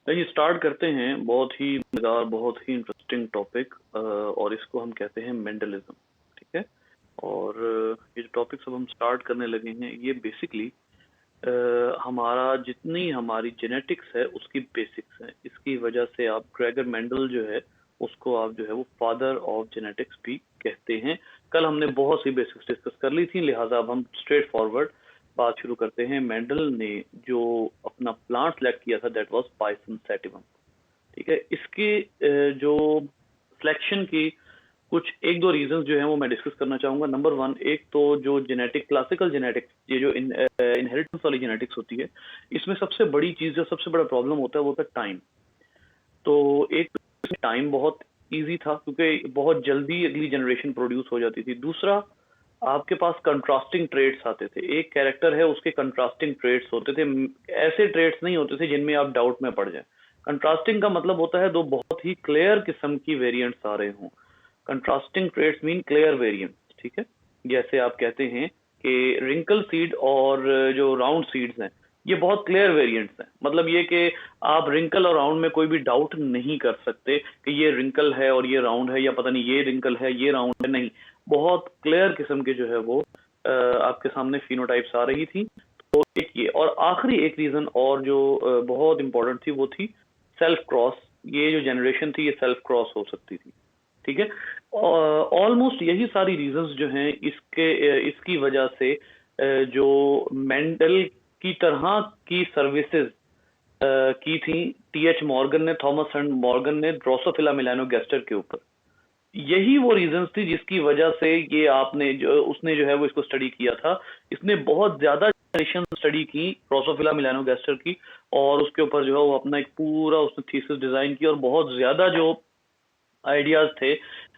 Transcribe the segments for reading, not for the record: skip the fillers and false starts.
ये स्टार्ट करते हैं। बहुत ही मजेदार, बहुत ही इंटरेस्टिंग टॉपिक, और इसको हम कहते हैं मेंडलिज्म। ठीक है। और ये जो टॉपिक सब हम स्टार्ट करने लगे हैं, ये बेसिकली हमारा जितनी हमारी जेनेटिक्स है उसकी बेसिक्स है। इसकी वजह से आप ग्रेगर मेंडल जो है उसको आप जो है वो फादर ऑफ जेनेटिक्स भी कहते हैं। कल हमने बहुत सी बेसिक्स डिस्कस कर ली थी, लिहाजा अब हम स्ट्रेट फॉरवर्ड बात शुरू करते हैं। मेंडल ने जो अपना प्लांट सेलेक्ट किया था दैट वाज पाइसन सैटिवम। ठीक है। इसके जो सिलेक्शन की कुछ एक दो रीजंस जो है वो मैं डिस्कस करना चाहूंगा। नंबर वन, एक तो जो जेनेटिक क्लासिकल जेनेटिक्स, ये जो इनहेरिटेंस वाली जेनेटिक्स होती है, इसमें सबसे बड़ी चीज जो सबसे बड़ा प्रॉब्लम होता है वो होता है टाइम। तो एक टाइम बहुत इजी था क्योंकि बहुत जल्दी अगली जनरेशन प्रोड्यूस हो जाती थी। दूसरा, आपके पास कंट्रास्टिंग ट्रेड्स आते थे। एक कैरेक्टर है, उसके कंट्रास्टिंग ट्रेड्स होते थे। ऐसे ट्रेड्स नहीं होते थे जिनमें आप डाउट में पड़ जाए। कंट्रास्टिंग का मतलब होता है दो बहुत ही क्लियर किस्म की वेरिएंट्स आ रहे हों। Contrasting traits mean clear variants. ठीक है। जैसे आप कहते हैं कि रिंकल सीड और जो राउंड सीड्स हैं, ये बहुत क्लियर वेरिएंट्स हैं। मतलब ये कि आप रिंकल और राउंड में कोई भी डाउट नहीं कर सकते कि ये रिंकल है और ये राउंड है, या पता नहीं ये रिंकल है ये राउंड है। नहीं, बहुत क्लियर किस्म के जो है वो आपके सामने फिनोटाइप्स आ रही थी। तो एक ये, और आखिरी एक रीजन और जो बहुत इंपॉर्टेंट थी वो थी सेल्फ क्रॉस। ये जो जनरेशन थी ये सेल्फ क्रॉस हो सकती थी। ठीक है। ऑलमोस्ट यही सारी रीजंस जो हैं इसकी वजह से जो मेंडल की तरह की सर्विसेज की थी टीएच मॉर्गन ने, थॉमस एंड मॉर्गन ने ड्रोसोफिला मेलानोगास्टर के ऊपर। यही वो रीजंस थी जिसकी वजह से ये आपने जो उसने जो है वो इसको स्टडी किया था। इसने बहुत ज्यादा जनरेशन स्टडी की ड्रोसोफिला मेलानोगास्टर की, और उसके ऊपर जो है वो अपना एक पूरा उसने थीसिस डिजाइन किया, और बहुत ज्यादा जो आइडियाज थे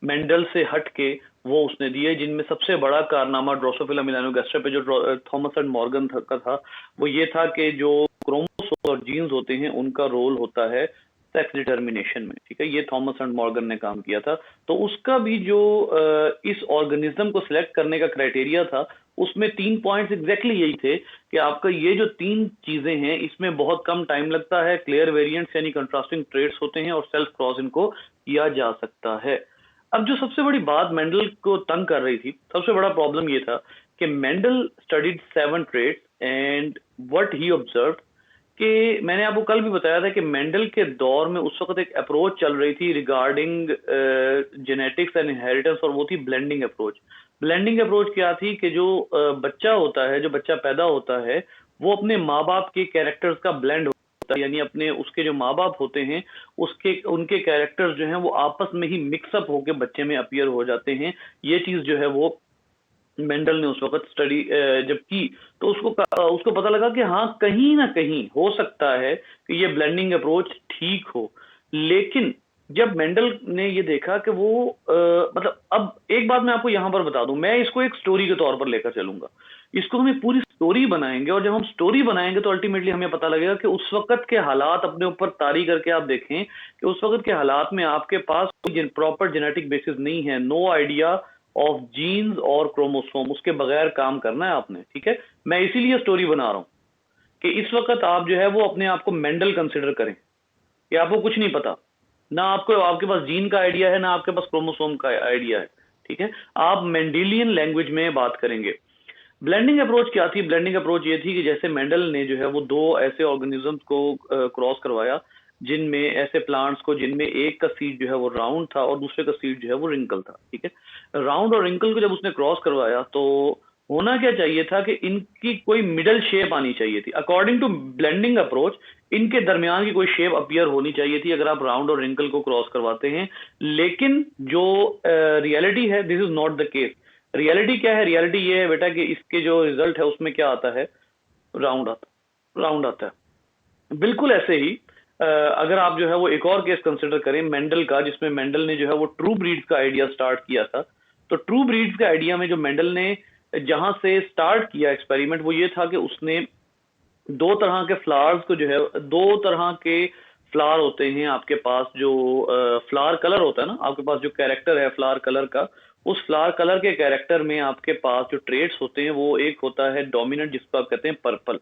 मेंडल से हट के वो उसने दिए, जिनमें सबसे बड़ा कारनामा ड्रोसोफिला मेलानोगास्टर पे जो थॉमस एंड मॉर्गन का था वो ये था कि जो क्रोमोसोम और जीन्स होते हैं उनका रोल होता है सेक्स डिटर्मिनेशन में। ठीक है। ये थॉमस एंड मॉर्गन ने काम किया था। तो उसका भी जो इस ऑर्गेनिज्म को सिलेक्ट करने का क्राइटेरिया था, उसमें 3 पॉइंट्स एग्जैक्टली यही थे कि आपका ये जो तीन चीजें हैं इसमें बहुत कम टाइम लगता है, क्लियर वेरिएंट्स यानी कंट्रास्टिंग ट्रेड्स होते हैं, और सेल्फ क्रॉस इनको किया जा सकता है। अब जो सबसे बड़ी बात मेंडल को तंग कर रही थी, सबसे बड़ा प्रॉब्लम ये था कि Mendel studied 7 traits and what he observe कि मैंने आपको कल भी बताया था कि मेंडल के दौर में उस वक्त एक अप्रोच चल रही थी रिगार्डिंग जेनेटिक्स एंड इनहेरिटेंस, और वो थी ब्लेंडिंग अप्रोच। ब्लेंडिंग अप्रोच क्या थी कि जो बच्चा होता है, जो बच्चा पैदा होता है, वो अपने माँ बाप के कैरेक्टर्स का ब्लेंड होता है, यानी अपने उसके जो माँ बाप होते हैं उसके उनके कैरेक्टर्स जो हैं वो आपस में ही मिक्सअप होकर बच्चे में अपीयर हो जाते हैं। ये चीज जो है वो मेंडल ने उस वक्त स्टडी जब की, तो उसको पता लगा कि हाँ, कहीं ना कहीं हो सकता है कि ये ब्लेंडिंग अप्रोच ठीक हो। लेकिन जब मेंडल ने ये देखा कि वो मतलब, अब एक बात मैं आपको यहां पर बता दूं, मैं इसको एक स्टोरी के तौर पर लेकर चलूंगा। इसको हम एक पूरी स्टोरी बनाएंगे, और जब हम स्टोरी बनाएंगे तो अल्टीमेटली हमें पता लगेगा कि उस वक्त के हालात अपने ऊपर तारी करके आप देखें कि उस वक्त के हालात में आपके पास कोई प्रॉपर जेनेटिक बेसिस नहीं है, नो आइडिया ऑफ जीन्स और क्रोमोसोम, उसके बगैर काम करना है आपने। ठीक है। मैं इसीलिए स्टोरी बना रहा हूं कि इस वक्त आप जो है वो अपने आप को मेंडल कंसिडर करें कि आपको कुछ नहीं पता, ना आपको आपके पास जीन का आइडिया है, ना आपके पास क्रोमोसोम का आइडिया है। ठीक है। आप मेंडेलियन लैंग्वेज में बात करेंगे। ब्लेंडिंग अप्रोच क्या थी? ब्लेंडिंग अप्रोच ये थी कि जैसे मेंडल ने जो है वो दो ऐसे ऑर्गेनिजम्स को क्रॉस करवाया, जिनमें ऐसे प्लांट्स को जिनमें एक का सीड जो है वो राउंड था और दूसरे का सीड जो है वो रिंकल था। ठीक है। राउंड और रिंकल को जब उसने क्रॉस करवाया तो होना क्या चाहिए था कि इनकी कोई मिडल शेप आनी चाहिए थी। अकॉर्डिंग टू ब्लेंडिंग अप्रोच इनके दरमियान की कोई शेप अपीयर होनी चाहिए थी अगर आप राउंड और रिंकल को क्रॉस करवाते हैं। लेकिन जो रियलिटी है, this is not the case. Reality क्या है? रियलिटी ये है बेटा कि इसके जो रिजल्ट है उसमें क्या आता है? राउंड आता है। बिल्कुल ऐसे ही अगर आप जो है वो एक और केस कंसिडर करें मेंडल का, जिसमें मेंडल ने जो है वो ट्रू ब्रीड्स का आइडिया स्टार्ट किया था। तो ट्रू ब्रीड्स के आइडिया में जो मेंडल ने जहां से स्टार्ट किया एक्सपेरिमेंट, वो ये था कि उसने दो तरह के फ्लावर्स को जो है, दो तरह के फ्लावर होते हैं आपके पास, जो फ्लावर कलर होता है ना, आपके पास जो कैरेक्टर है फ्लावर कलर का, उस फ्लावर कलर के कैरेक्टर में आपके पास जो ट्रेड्स होते हैं वो एक होता है डोमिनेंट जिसको आप कहते हैं पर्पल,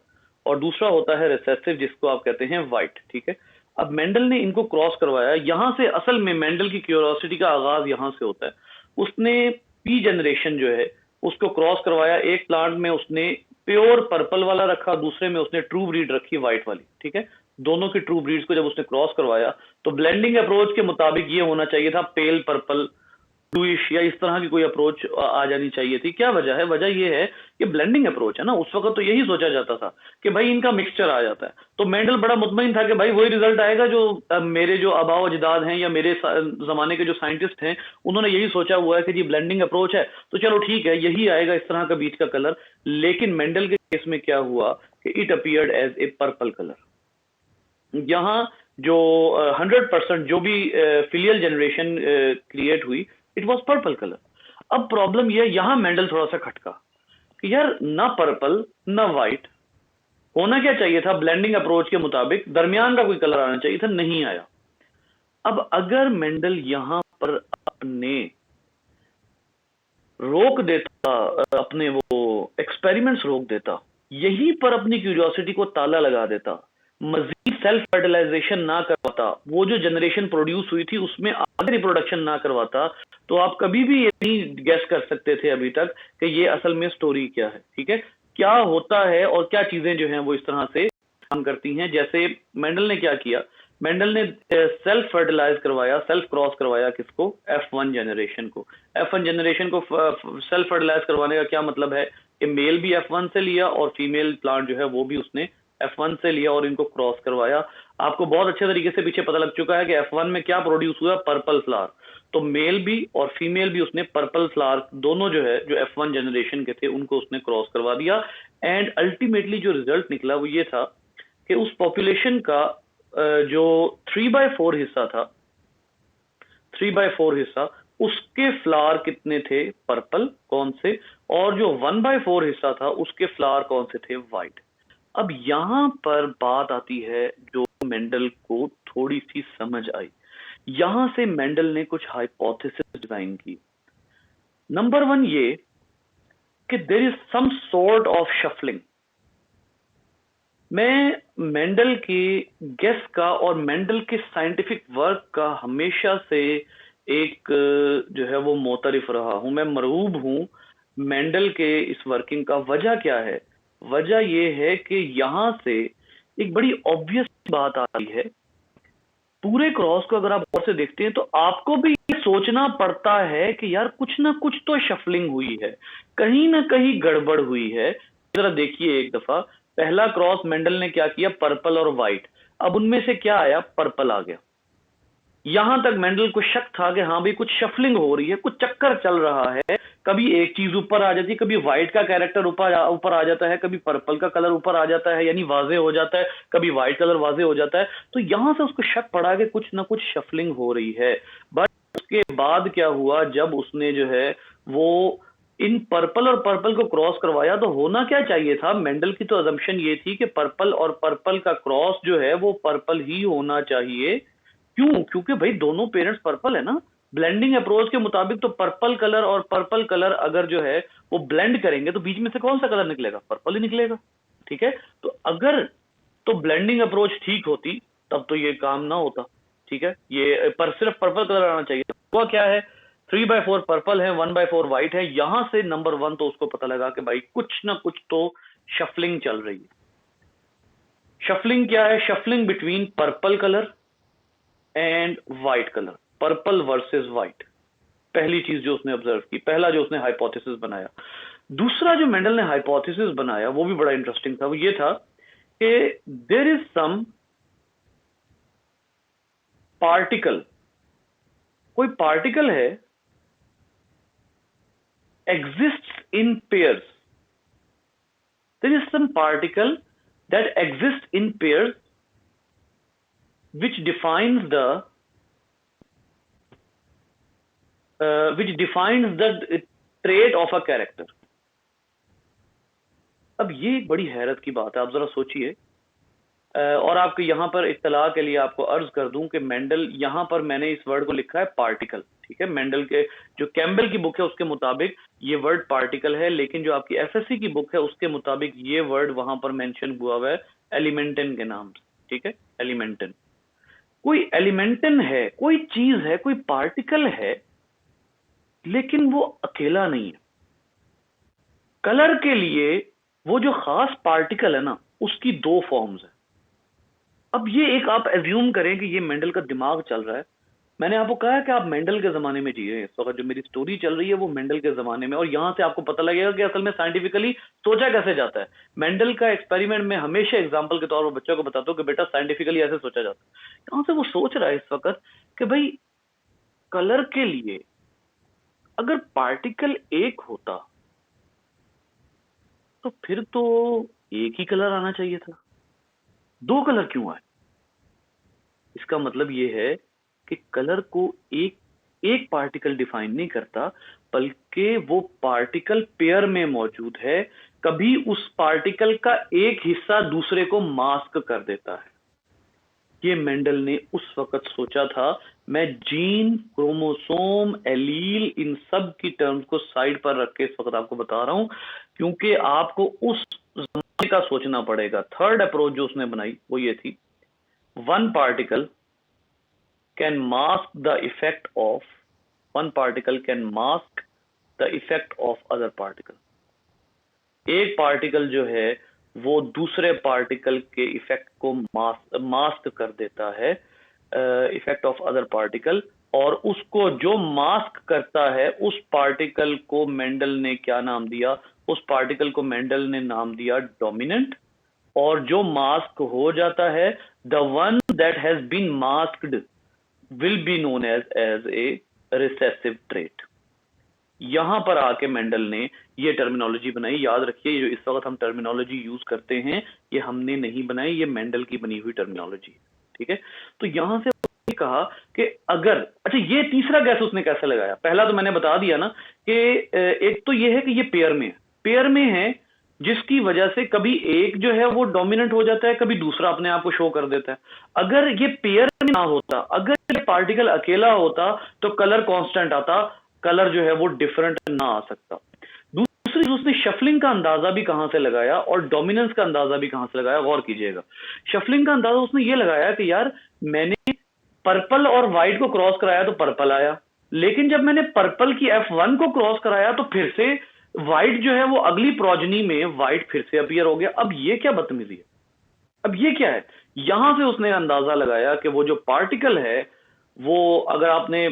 और दूसरा होता है रिसेसिव जिसको आप कहते हैं व्हाइट। ठीक है। अब मेंडल ने इनको क्रॉस करवाया, यहां से असल में मेंडल की क्यूरियोसिटी का आगाज यहां से होता है। उसने पी जनरेशन जो है उसको क्रॉस करवाया, एक प्लांट में उसने प्योर पर्पल वाला रखा, दूसरे में उसने ट्रू ब्रीड रखी व्हाइट वाली, ठीक है। दोनों की ट्रू ब्रीड्स को जब उसने क्रॉस करवाया तो ब्लेंडिंग अप्रोच के मुताबिक ये होना चाहिए था पेल पर्पल ब्लूइश या इस तरह की कोई अप्रोच आ जानी चाहिए थी। क्या वजह है? वजह ये है कि ब्लेंडिंग अप्रोच है ना, उस वक्त तो यही सोचा जाता था कि भाई इनका मिक्सचर आ जाता है। तो मेंडल बड़ा मुतमईन था कि भाई वही रिजल्ट आएगा जो मेरे जो आबा अजदाद हैं या मेरे जमाने के जो साइंटिस्ट हैं उन्होंने यही सोचा हुआ है कि जी ब्लेंडिंग अप्रोच है तो चलो ठीक है यही आएगा इस तरह का बीच का कलर। लेकिन मेंडल के केस में क्या हुआ कि it appeared as a purple colour. यहाँ जो 100% जो भी फिलियल जनरेशन क्रिएट हुई इट वाज पर्पल कलर। अब प्रॉब्लम यह, यहां मेंडल थोड़ा सा खटका कि यार ना पर्पल ना व्हाइट, होना क्या चाहिए था ब्लेंडिंग अप्रोच के मुताबिक दरमियान का कोई कलर आना चाहिए था, नहीं आया। अब अगर मेंडल यहां पर अपने रोक देता, अपने वो एक्सपेरिमेंट्स रोक देता, यहीं पर अपनी क्यूरियोसिटी को ताला लगा देता, मजीद सेल्फ फर्टिलाइजेशन ना करवाता, वो जो जनरेशन प्रोड्यूस हुई थी उसमें आगे रिप्रोडक्शन ना करवाता, तो आप कभी भी ये नहीं गैस कर सकते थे अभी तक कि ये असल में स्टोरी क्या है, ठीक है, क्या होता है और क्या चीजें जो हैं वो इस तरह से काम करती हैं। जैसे मेंडल ने क्या किया, मेंडल ने सेल्फ फर्टिलाइज करवाया, सेल्फ क्रॉस करवाया किसको, F1 जनरेशन को। F1 जनरेशन को सेल्फ फर्टिलाइज करवाने का क्या मतलब है कि मेल भी F1 से लिया और फीमेल प्लांट जो है वो भी उसने F1 से लिया और इनको क्रॉस करवाया। आपको बहुत अच्छे तरीके से पीछे पता लग चुका है कि F1 में क्या प्रोड्यूस हुआ, पर्पल फ्लावर। तो मेल भी और फीमेल भी उसने पर्पल फ्लावर दोनों जो है जो F1 जनरेशन के थे उनको उसने क्रॉस करवा दिया। एंड अल्टीमेटली जो रिजल्ट निकला वो ये था कि उस पॉपुलेशन का जो 3/4 हिस्सा था, 3/4 हिस्सा, उसके फ्लावर कितने थे, पर्पल, कौन से, और जो 1/4 हिस्सा था उसके फ्लावर कौन से थे, व्हाइट। अब यहां पर बात आती है जो मेंडल को थोड़ी सी समझ आई, यहां से मेंडल ने कुछ हाइपोथेसिस डिजाइन की। नंबर 1 ये कि there is some sort of shuffling. मैं मेंडल की गेस का और मेंडल के साइंटिफिक वर्क का हमेशा से एक जो है वो मोतरिफ रहा हूं, मैं मरगूब हूं मेंडल के इस वर्किंग का। वजह क्या है? वजह यह है कि यहां से एक बड़ी ऑब्वियस बात आ रही है। पूरे क्रॉस को अगर आप गौर से देखते हैं तो आपको भी ये सोचना पड़ता है कि यार कुछ ना कुछ तो शफलिंग हुई है, कहीं ना कहीं गड़बड़ हुई है। जरा देखिए एक दफा, पहला क्रॉस मेंडल ने क्या किया, पर्पल और व्हाइट। अब उनमें से क्या आया, पर्पल आ गया। यहां तक मेंडल को शक था कि हाँ भाई कुछ शफलिंग हो रही है, कुछ चक्कर चल रहा है, कभी एक चीज ऊपर आ जाती है, कभी व्हाइट का कैरेक्टर ऊपर आ जाता है, कभी पर्पल का कलर ऊपर आ जाता है यानी वाजे हो जाता है, कभी व्हाइट कलर वाजे हो जाता है। तो यहां से उसको शक पड़ा कि कुछ ना कुछ शफलिंग हो रही है। बट उसके बाद क्या हुआ, जब उसने जो है वो इन पर्पल और पर्पल को क्रॉस करवाया तो होना क्या चाहिए था, मेंडल की तो अजम्पशन ये थी कि पर्पल और पर्पल का क्रॉस जो है वो पर्पल ही होना चाहिए। क्यों? क्योंकि भाई दोनों पेरेंट्स पर्पल है ना। ब्लेंडिंग अप्रोच के मुताबिक तो पर्पल कलर और पर्पल कलर अगर जो है वो ब्लेंड करेंगे तो बीच में से कौन सा कलर निकलेगा, पर्पल ही निकलेगा, ठीक है। तो अगर तो ब्लेंडिंग अप्रोच ठीक होती तब तो ये काम ना होता, ठीक है, ये पर सिर्फ पर्पल कलर आना चाहिए। हुआ क्या है, 3/4 पर्पल है, 1/4 व्हाइट है। यहां से नंबर 1 तो उसको पता लगा कि भाई कुछ ना कुछ तो शफलिंग चल रही है। शफलिंग क्या है? Shuffling between purple colour and white colour, purple versus white. पहली चीज जो उसने ऑब्जर्व की, पहला जो उसने हाइपोथेसिस बनाया। दूसरा जो मेंडल ने हाइपोथेसिस बनाया वो भी बड़ा इंटरेस्टिंग था। वो ये था कि देयर इज सम पार्टिकल, कोई पार्टिकल है, exists in pairs. There is some particle that exist in pairs which defines the which defines the trait of a character। अब ये एक बड़ी हैरत की बात है, आप जरा सोचिए। और आपको यहां पर इत्तला के लिए आपको अर्ज कर दूं कि मेंडल, यहां पर मैंने इस वर्ड को लिखा है पार्टिकल, ठीक है। मेंडल के जो कैम्बल की बुक है उसके मुताबिक ये वर्ड पार्टिकल है, लेकिन जो आपकी एफएससी की बुक है उसके मुताबिक ये वर्ड वहां पर मेंशन हुआ हुआ है एलिमेंटन के नाम से, ठीक है, एलिमेंटन। कोई एलिमेंटन है, कोई चीज है, कोई पार्टिकल है, लेकिन वो अकेला नहीं है। कलर के लिए वो जो खास पार्टिकल है ना, उसकी दो फॉर्म्स है। अब ये एक आप एज्यूम करें कि ये मेंडल का दिमाग चल रहा है। मैंने आपको कहा कि आप मेंडल के जमाने में जी रहे हैं। इस वक्त जो मेरी स्टोरी चल रही है वो मेंडल के जमाने में, और यहां से आपको पता लगेगा कि असल में साइंटिफिकली सोचा कैसे जाता है। मेंडल का एक्सपेरिमेंट में हमेशा एग्जांपल के तौर पर बच्चों को बताता हूँ कि बेटा साइंटिफिकली ऐसे सोचा जाता है। कहां से वो सोच रहा है इस वक्त कि भाई कलर के लिए अगर पार्टिकल एक होता तो फिर तो एक ही कलर आना चाहिए था, दो कलर क्यों आए? इसका मतलब ये है कि कलर को एक एक पार्टिकल डिफाइन नहीं करता, बल्कि वो पार्टिकल पेयर में मौजूद है। कभी उस पार्टिकल का एक हिस्सा दूसरे को मास्क कर देता है। ये मेंडल ने उस वक्त सोचा था। मैं जीन, क्रोमोसोम, एलील, इन सब की टर्म्स को साइड पर रख के इस वक्त आपको बता रहा हूं, क्योंकि आपको उस जमाने का सोचना पड़ेगा। थर्ड अप्रोच जो उसने बनाई वो ये थी, one particle can mask the effect of one particle can mask the effect of other particle। एक पार्टिकल जो है वो दूसरे पार्टिकल के इफेक्ट को मास्क कर देता है, इफेक्ट ऑफ अदर पार्टिकल। और उसको जो मास्क करता है उस पार्टिकल को मेंडल ने क्या नाम दिया? उस पार्टिकल को मेंडल ने नाम दिया डोमिनेंट। और जो मास्क हो जाता है, the one that has been masked will be known as a recessive trait। यहां पर आके मेंडल ने ये टर्मिनोलॉजी बनाई। याद रखिए, जो इस वक्त हम टर्मिनोलॉजी यूज करते हैं ये हमने नहीं बनाई, ये मेंडल की बनी हुई टर्मिनोलॉजी। ठीक है, तो यहां से उसने कहा कि अगर, अच्छा ये तीसरा गैस उसने कैसे लगाया? पहला तो मैंने बता दिया ना कि एक तो ये है कि ये पेयर में है, जिसकी वजह से कभी एक जो है वो डोमिनेंट हो जाता है, कभी दूसरा अपने आप को शो कर देता है। अगर ये पेयर में ना होता, अगर ये पार्टिकल अकेला होता तो कलर कांस्टेंट आता, कलर जो है वो डिफरेंट ना आ सकता। दूसरी, उसने शफलिंग का अंदाजा भी कहां से लगाया और डोमिनेंस का अंदाजा भी कहां से लगाया, गौर कीजिएगा। शफलिंग का अंदाजा उसने ये लगाया कि यार मैंने पर्पल और व्हाइट को क्रॉस कराया तो पर्पल आया, लेकिन जब मैंने पर्पल की F1 को क्रॉस कराया तो फिर से व्हाइट जो है वो अगली प्रोजनी में व्हाइट फिर से अपीयर हो गया। अब ये क्या बदतमीजी है? अब ये क्या है? यहां से उसने अंदाजा लगाया कि वो जो पार्टिकल है वो, अगर आपने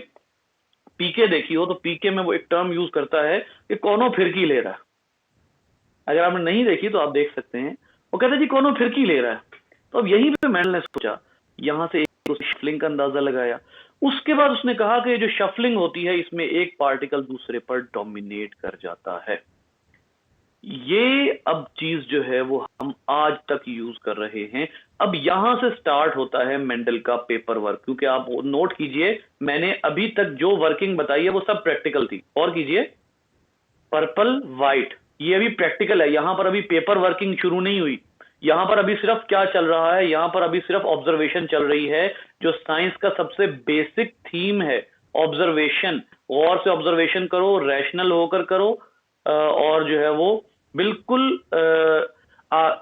पीके देखी हो तो पीके में वो एक टर्म यूज करता है कि कौनो फिरकी ले रहा है। अगर आपने नहीं देखी तो आप देख सकते हैं, वो कहता है जी कौनो फिरकी ले रहा है। तो अब यही पे मेंडल ने सोचा, यहां से एक शफलिंग का अंदाजा लगाया। उसके बाद उसने कहा कि जो शफलिंग होती है इसमें एक पार्टिकल दूसरे पर डोमिनेट कर जाता है। ये अब चीज जो है वो हम आज तक यूज कर रहे हैं। अब यहां से स्टार्ट होता है मेंडल का पेपर वर्क, क्योंकि आप नोट कीजिए मैंने अभी तक जो वर्किंग बताई है वो सब प्रैक्टिकल थी। और कीजिए, पर्पल व्हाइट ये अभी प्रैक्टिकल है, यहां पर अभी पेपर वर्किंग शुरू नहीं हुई। यहां पर अभी सिर्फ क्या चल रहा है? यहां पर अभी सिर्फ ऑब्जर्वेशन चल रही है, जो साइंस का सबसे बेसिक थीम है, ऑब्जर्वेशन। गौर से ऑब्जर्वेशन करो, रैशनल होकर करो, और जो है वो बिल्कुल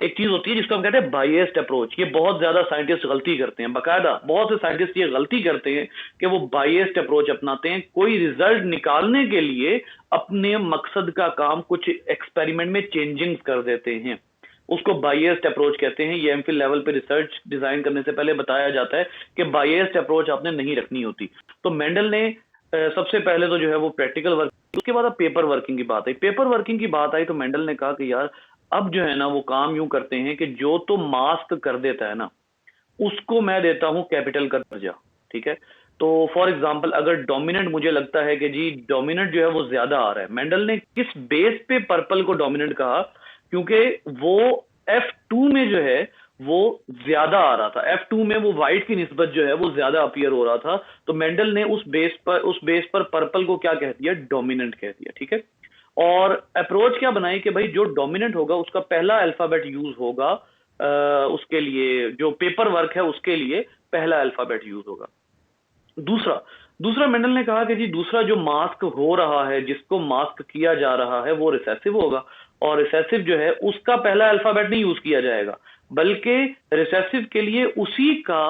एक चीज होती है जिसको हम कहते हैं बायस्ड अप्रोच। ये बहुत ज्यादा साइंटिस्ट गलती करते हैं, बकायदा बहुत से साइंटिस्ट ये गलती करते हैं कि वो बायस्ड अप्रोच अपनाते हैं। कोई रिजल्ट निकालने के लिए अपने मकसद का काम कुछ एक्सपेरिमेंट में चेंजिंग कर देते हैं, उसको बायस्ड अप्रोच कहते हैं। ये एमफिल लेवल पे रिसर्च डिजाइन करने से पहले बताया जाता है कि बायस्ड अप्रोच आपने नहीं रखनी होती। तो मेंडल ने सबसे पहले तो जो है वो प्रैक्टिकल वर्क, उसके बाद अब पेपर वर्किंग की बात आई। पेपर वर्किंग की बात आई तो मेंडल ने कहा कि यार अब जो है ना वो काम यूं करते हैं कि जो तो मास्क कर देता है ना उसको मैं देता हूं कैपिटल का दर्जा। ठीक है, तो फॉर एग्जांपल अगर डोमिनेंट मुझे लगता है कि जी डोमिनेंट जो है वो ज्यादा आ रहा है, मेंडल ने किस बेस पे पर्पल को डोमिनेंट कहा? क्योंकि वो F2 में जो है वो ज्यादा आ रहा था, F2 में वो व्हाइट की निस्बत जो है वो ज्यादा अपीयर हो रहा था। तो मेंडल ने उस बेस पर पर्पल को क्या कह दिया? डोमिनेंट कह दिया। ठीक है, और अप्रोच क्या बनाई कि भाई जो डोमिनेंट होगा उसका पहला अल्फाबेट यूज होगा, उसके लिए जो पेपर वर्क है उसके लिए पहला अल्फाबेट यूज होगा। दूसरा दूसरा मेंडल ने कहा कि जी दूसरा जो मास्क हो रहा है, जिसको मास्क किया जा रहा है वो रिसेसिव होगा, और रिसेसिव जो है उसका पहला अल्फाबेट नहीं यूज किया जाएगा, बल्कि रिसेसिव के लिए उसी का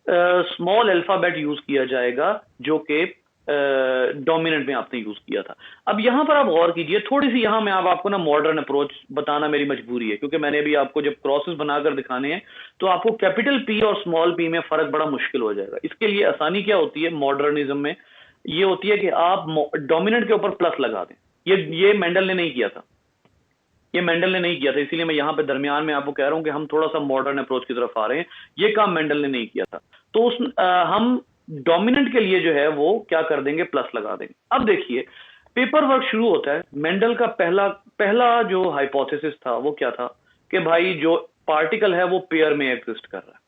स्मॉल अल्फाबेट यूज किया जाएगा जो कि डोमिनेंट में आपने यूज किया था। अब यहां पर आप गौर कीजिए थोड़ी सी, यहां मैं आपको ना मॉडर्न अप्रोच बताना मेरी मजबूरी है, क्योंकि मैंने भी आपको जब क्रॉसेस बनाकर दिखाने हैं तो आपको कैपिटल पी और स्मॉल पी में फर्क बड़ा मुश्किल हो जाएगा। इसके लिए आसानी क्या होती है मॉडर्निज्म में, ये होती है कि आप डोमिनेंट के ऊपर प्लस लगा दें। ये मेंडल ने नहीं किया था, ये मेंडल ने नहीं किया था, इसीलिए मैं यहां पे दरमियान में आपको कह रहा हूं कि हम थोड़ा सा मॉडर्न अप्रोच की तरफ आ रहे हैं। ये काम मेंडल ने नहीं किया था, तो हम डोमिनेंट के लिए जो है वो क्या कर देंगे, प्लस लगा देंगे। अब देखिए पेपर वर्क शुरू होता है। मेंडल का पहला पहला जो हाइपोथेसिस था वो क्या था कि भाई जो पार्टिकल है वो पेयर में एग्जिस्ट कर रहा है।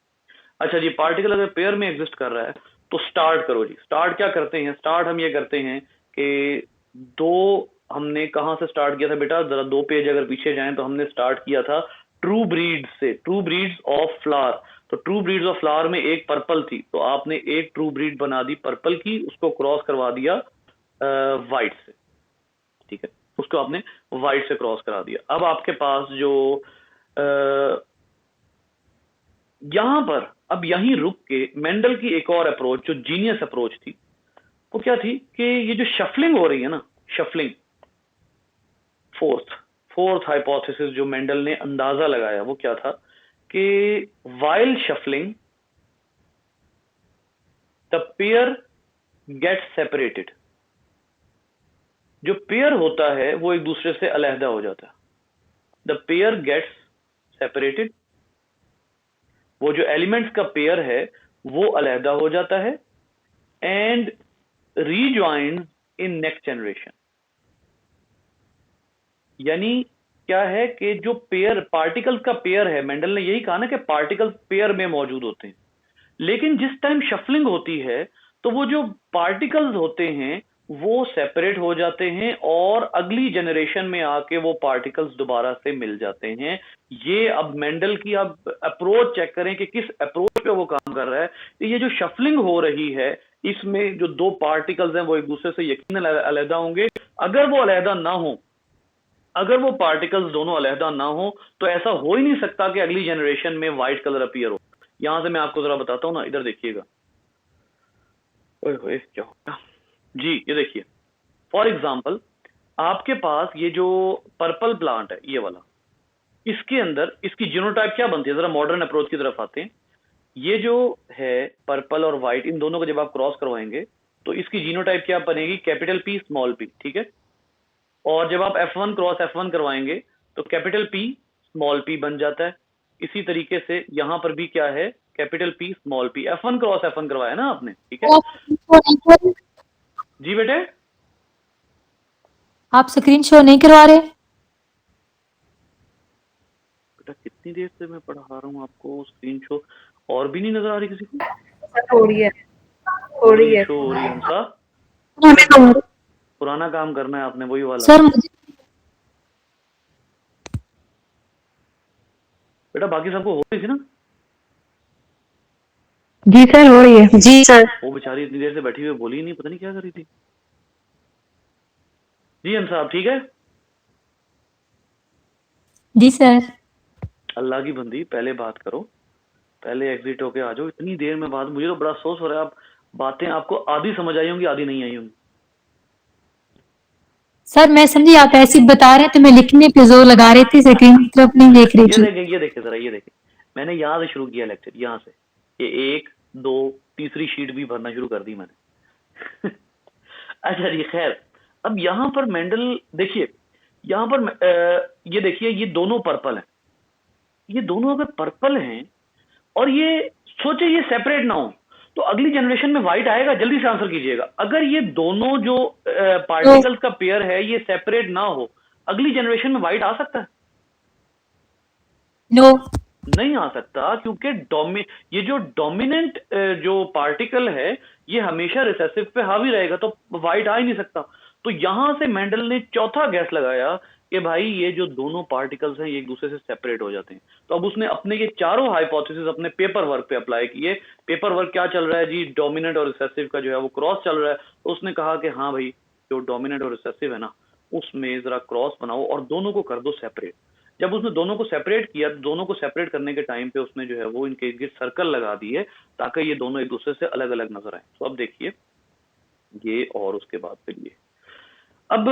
अच्छा जी, पार्टिकल अगर पेयर में एग्जिस्ट कर रहा है तो स्टार्ट करो जी। स्टार्ट क्या करते हैं, स्टार्ट हम ये करते हैं कि दो, हमने कहां से स्टार्ट किया था बेटा, जरा 2 पेज अगर पीछे जाएं तो हमने स्टार्ट किया था ट्रू ब्रीड से, ट्रू ब्रीड्स ऑफ फ्लावर। तो ट्रू ब्रीड्स ऑफ फ्लावर में एक पर्पल थी, तो आपने एक ट्रू ब्रीड बना दी पर्पल की, उसको क्रॉस करवा दिया व्हाइट से, ठीक है, उसको आपने व्हाइट से क्रॉस करा दिया। अब आपके पास जो यहां पर, अब यहीं रुक के मेंडल की एक और अप्रोच जो जीनियस अप्रोच थी वो क्या थी कि ये जो शफलिंग हो रही है ना, शफलिंग, फोर्थ फोर्थ हाइपोथेसिस जो मेंडल ने अंदाजा लगाया वो क्या था कि while shuffling the pair gets separated. जो पेयर होता है वो एक दूसरे से अलहदा हो जाता है। द पेयर गेट्स सेपरेटेड, वो जो एलिमेंट्स का पेयर है वो अलहदा हो जाता है, and rejoined in next generation. यानी क्या है कि जो पेयर पार्टिकल्स का पेयर है, मेंडल ने यही कहा ना कि पार्टिकल्स पेयर में मौजूद होते हैं, लेकिन जिस टाइम शफलिंग होती है तो वो जो पार्टिकल्स होते हैं वो सेपरेट हो जाते हैं और अगली जनरेशन में आके वो पार्टिकल्स दोबारा से मिल जाते हैं। ये अब मेंडल की आप अप्रोच चेक करें कि किस अप्रोच पे वो काम कर रहा है। तो ये जो शफलिंग हो रही है इसमें जो दो पार्टिकल्स हैं वो एक दूसरे से यकीनन अलहदा होंगे। अगर वो अलहदा ना हो, अगर वो पार्टिकल्स दोनों अलहदा ना हो तो ऐसा हो ही नहीं सकता कि अगली जनरेशन में व्हाइट कलर अपीयर हो। यहां से मैं आपको जरा बताता हूं ना, इधर देखिएगा, ओए होए क्या होगा जी, ये देखिए फॉर एग्जाम्पल आपके पास ये जो पर्पल प्लांट है ये वाला, इसके अंदर इसकी जीनोटाइप क्या बनती है, जरा मॉडर्न अप्रोच की तरफ आते हैं। ये जो है पर्पल और व्हाइट, इन दोनों को जब आप क्रॉस करवाएंगे तो इसकी जीनोटाइप क्या बनेगी, कैपिटल पी स्मॉल पी, ठीक है। और जब आप F1 क्रॉस F1 करवाएंगे तो कैपिटल पी स्मॉल पी बन जाता है। इसी तरीके से यहां पर भी क्या है, capital P small P. F1 cross F1 करवाया ना आपने, ठीक है जी बेटे। आप स्क्रीन शो नहीं करवा रहे? बेटा कितनी देर से मैं पढ़ा रहा हूँ आपको, स्क्रीन शो और भी नहीं नजर आ रही किसी को? हो रही है, हो रही है, शो हो रही है हमसा। पुराना काम करना है आपने, वही वाला। सर मुझे बेटा बाकी सबको हो रही थी ना? जी सर हो रही है। जी सर। वो बेचारी इतनी देर से बैठी हुई बोली ही नहीं, पता नहीं क्या कर रही थी। जी हम साहब ठीक है। जी सर। अल्लाह की बंदी पहले बात करो, पहले एग्जिट होके आ जाओ। इतनी देर में बात, मुझे तो बड़ा अफसोस हो रहा है। आप बातें आपको आधी समझ आई होंगी, आधी नहीं आई होंगी। सर मैं समझी, आप ऐसे बता रहे हैं तो मैं लिखने पे जोर लगा रही थी, स्क्रीन की तरफ नहीं देख रही ये थी। देखें, ये देखें जरा, ये देखें, मैंने यहाँ से शुरू किया लेक्चर, यहाँ से ये 1 2 तीसरी शीट भी भरना शुरू कर दी मैंने। अच्छा जी खैर, अब यहाँ पर मेंडल देखिए, यहाँ पर ये देखिए ये दोनों पर्पल हैं। ये दोनों अगर पर्पल हैं और ये सोचे ये सेपरेट ना हो तो अगली जनरेशन में व्हाइट आएगा? जल्दी से आंसर कीजिएगा। अगर ये दोनों जो पार्टिकल्स का पेयर है ये सेपरेट ना हो, अगली जनरेशन में व्हाइट आ सकता है? नो। नहीं आ सकता, क्योंकि ये जो डोमिनेंट जो पार्टिकल है ये हमेशा रिसेसिव पे हावी रहेगा, तो व्हाइट आ ही नहीं सकता। तो यहां से मेंडल ने चौथा गैस लगाया कि भाई ये जो दोनों पार्टिकल्स हैं ये एक दूसरे से सेपरेट हो जाते हैं। तो अब उसने अपने ये चारों हाइपोथेसिस अपने पेपर वर्क पे अप्लाई किए। पेपर वर्क क्या चल रहा है जी, डोमिनेंट और रिसेसिव का जो है वो क्रॉस चल रहा है। तो उसने कहा कि हाँ भाई जो डोमिनेंट और रिसेसिव है ना उसमें जरा क्रॉस बनाओ और दोनों को कर दो सेपरेट। जब उसने दोनों को सेपरेट किया, दोनों को सेपरेट करने के टाइम पे उसने जो है वो इनके इर्द सर्कल लगा दिए ताकि ये दोनों एक दूसरे से अलग अलग नजर आए। तो अब देखिए ये और उसके बाद फिर ये अब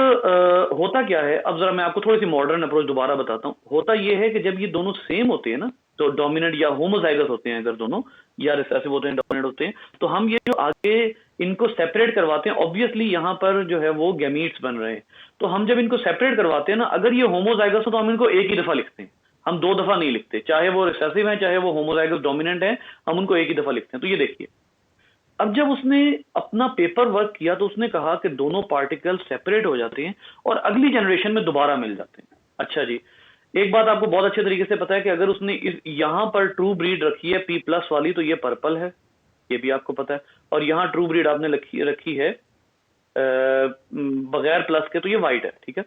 होता क्या है, अब जरा मैं आपको थोड़ी सी मॉडर्न अप्रोच दोबारा बताता हूँ। होता ये है कि जब ये दोनों सेम होते हैं ना, तो डोमिनेंट या होमोजाइगस होते हैं अगर दोनों, या रिसेसिव होते हैं, डोमिनेंट होते हैं, तो हम ये जो आगे इनको सेपरेट करवाते हैं, ऑब्वियसली यहाँ पर जो है वो गैमीट्स बन रहे हैं। तो हम जब इनको सेपरेट करवाते हैं ना, अगर ये होमोजाइगस हो तो हम इनको एक ही दफा लिखते हैं, हम दो दफा नहीं लिखते, चाहे वो रिसेसिव है चाहे वो होमोजाइगस डोमिनेंट है, हम उनको एक ही दफा लिखते हैं। तो ये देखिए, अब जब उसने अपना पेपर वर्क किया तो उसने कहा कि दोनों पार्टिकल सेपरेट हो जाते हैं और अगली जनरेशन में दोबारा मिल जाते हैं। अच्छा जी, एक बात आपको बहुत अच्छे तरीके से पता है कि अगर उसने यहां पर ट्रू ब्रीड रखी है P+ वाली, तो ये पर्पल है, ये भी आपको पता है, और यहां ट्रू ब्रीड आपने रखी है बगैर प्लस के, तो ये व्हाइट है, ठीक है।